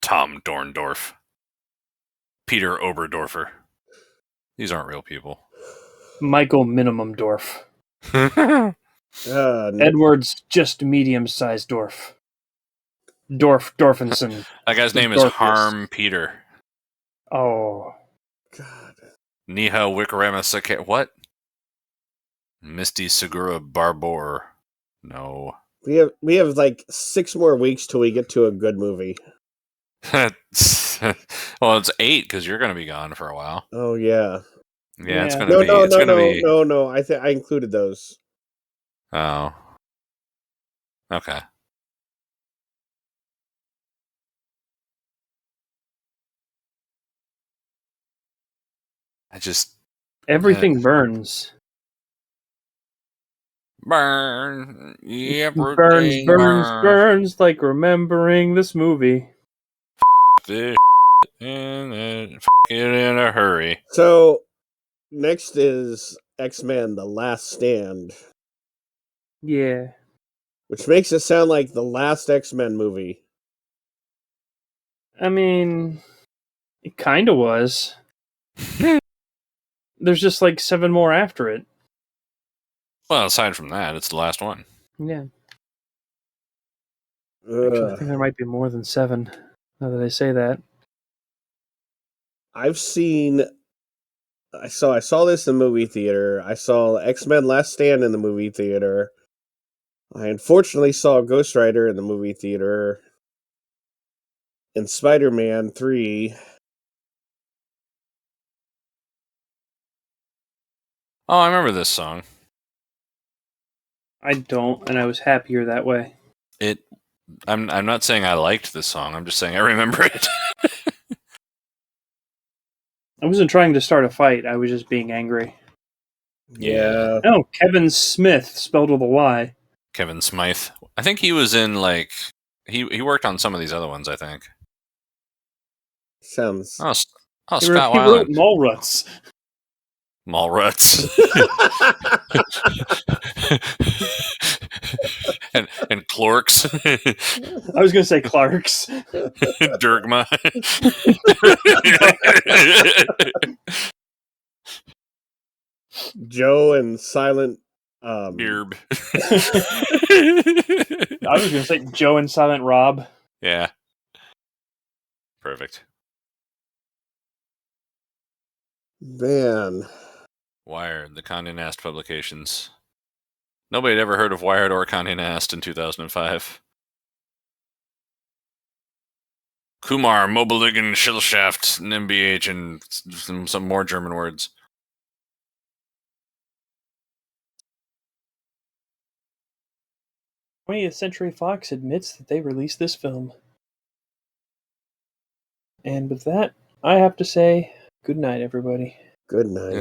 Tom Dorndorf. Peter Oberdorfer. These aren't real people.
Michael Minimumdorf. Edward's just medium-sized dwarf. Dorfinson.
That guy's name is Harm Peter.
Oh.
God.
Niha Wickramasake. What? Misty Segura Barbour. No.
We have 6 more weeks till we get to a good movie.
Well, it's 8 because you're going to be gone for a while.
Oh yeah.
Yeah, it's going to be.
No. I included those.
Oh. Okay.
Everything burns.
Burn.
Burns like remembering this movie.
This and then it in a hurry.
So, next is X-Men: The Last Stand.
Yeah.
Which makes it sound like the last X-Men movie.
I mean, it kind of was. There's just 7 more after it.
Well, aside from that, it's the last one.
Yeah. Actually, I think there might be more than 7, now that I say that.
I saw this in the movie theater. I saw X-Men: Last Stand in the movie theater. I unfortunately saw Ghost Rider in the movie theater. in Spider-Man 3.
Oh, I remember this song.
I don't, and I was happier that way.
I'm not saying I liked this song. I'm just saying I remember it.
I wasn't trying to start a fight. I was just being angry.
Yeah.
Oh, Kevin Smith, spelled with a Y.
Kevin Smythe. I think he was in like he worked on some of these other ones. I think.
Sounds.
Oh,
He
Scott
wrote
Weiland.
Mallrats.
Mallrats. and Clorks.
I was going to say Clark's.
Durgma.
Joe and Silent.
Beerb.
I was going to say Joe and Silent Rob.
Yeah. Perfect.
Man.
Wired, the Condé Nast publications. Nobody had ever heard of Wired or Condé Nast in 2005. Kumar, Mobiligen, Schillschaft, MBH, and some more German words.
20th Century Fox admits that they released this film. And with that, I have to say, good night, everybody.
Good night.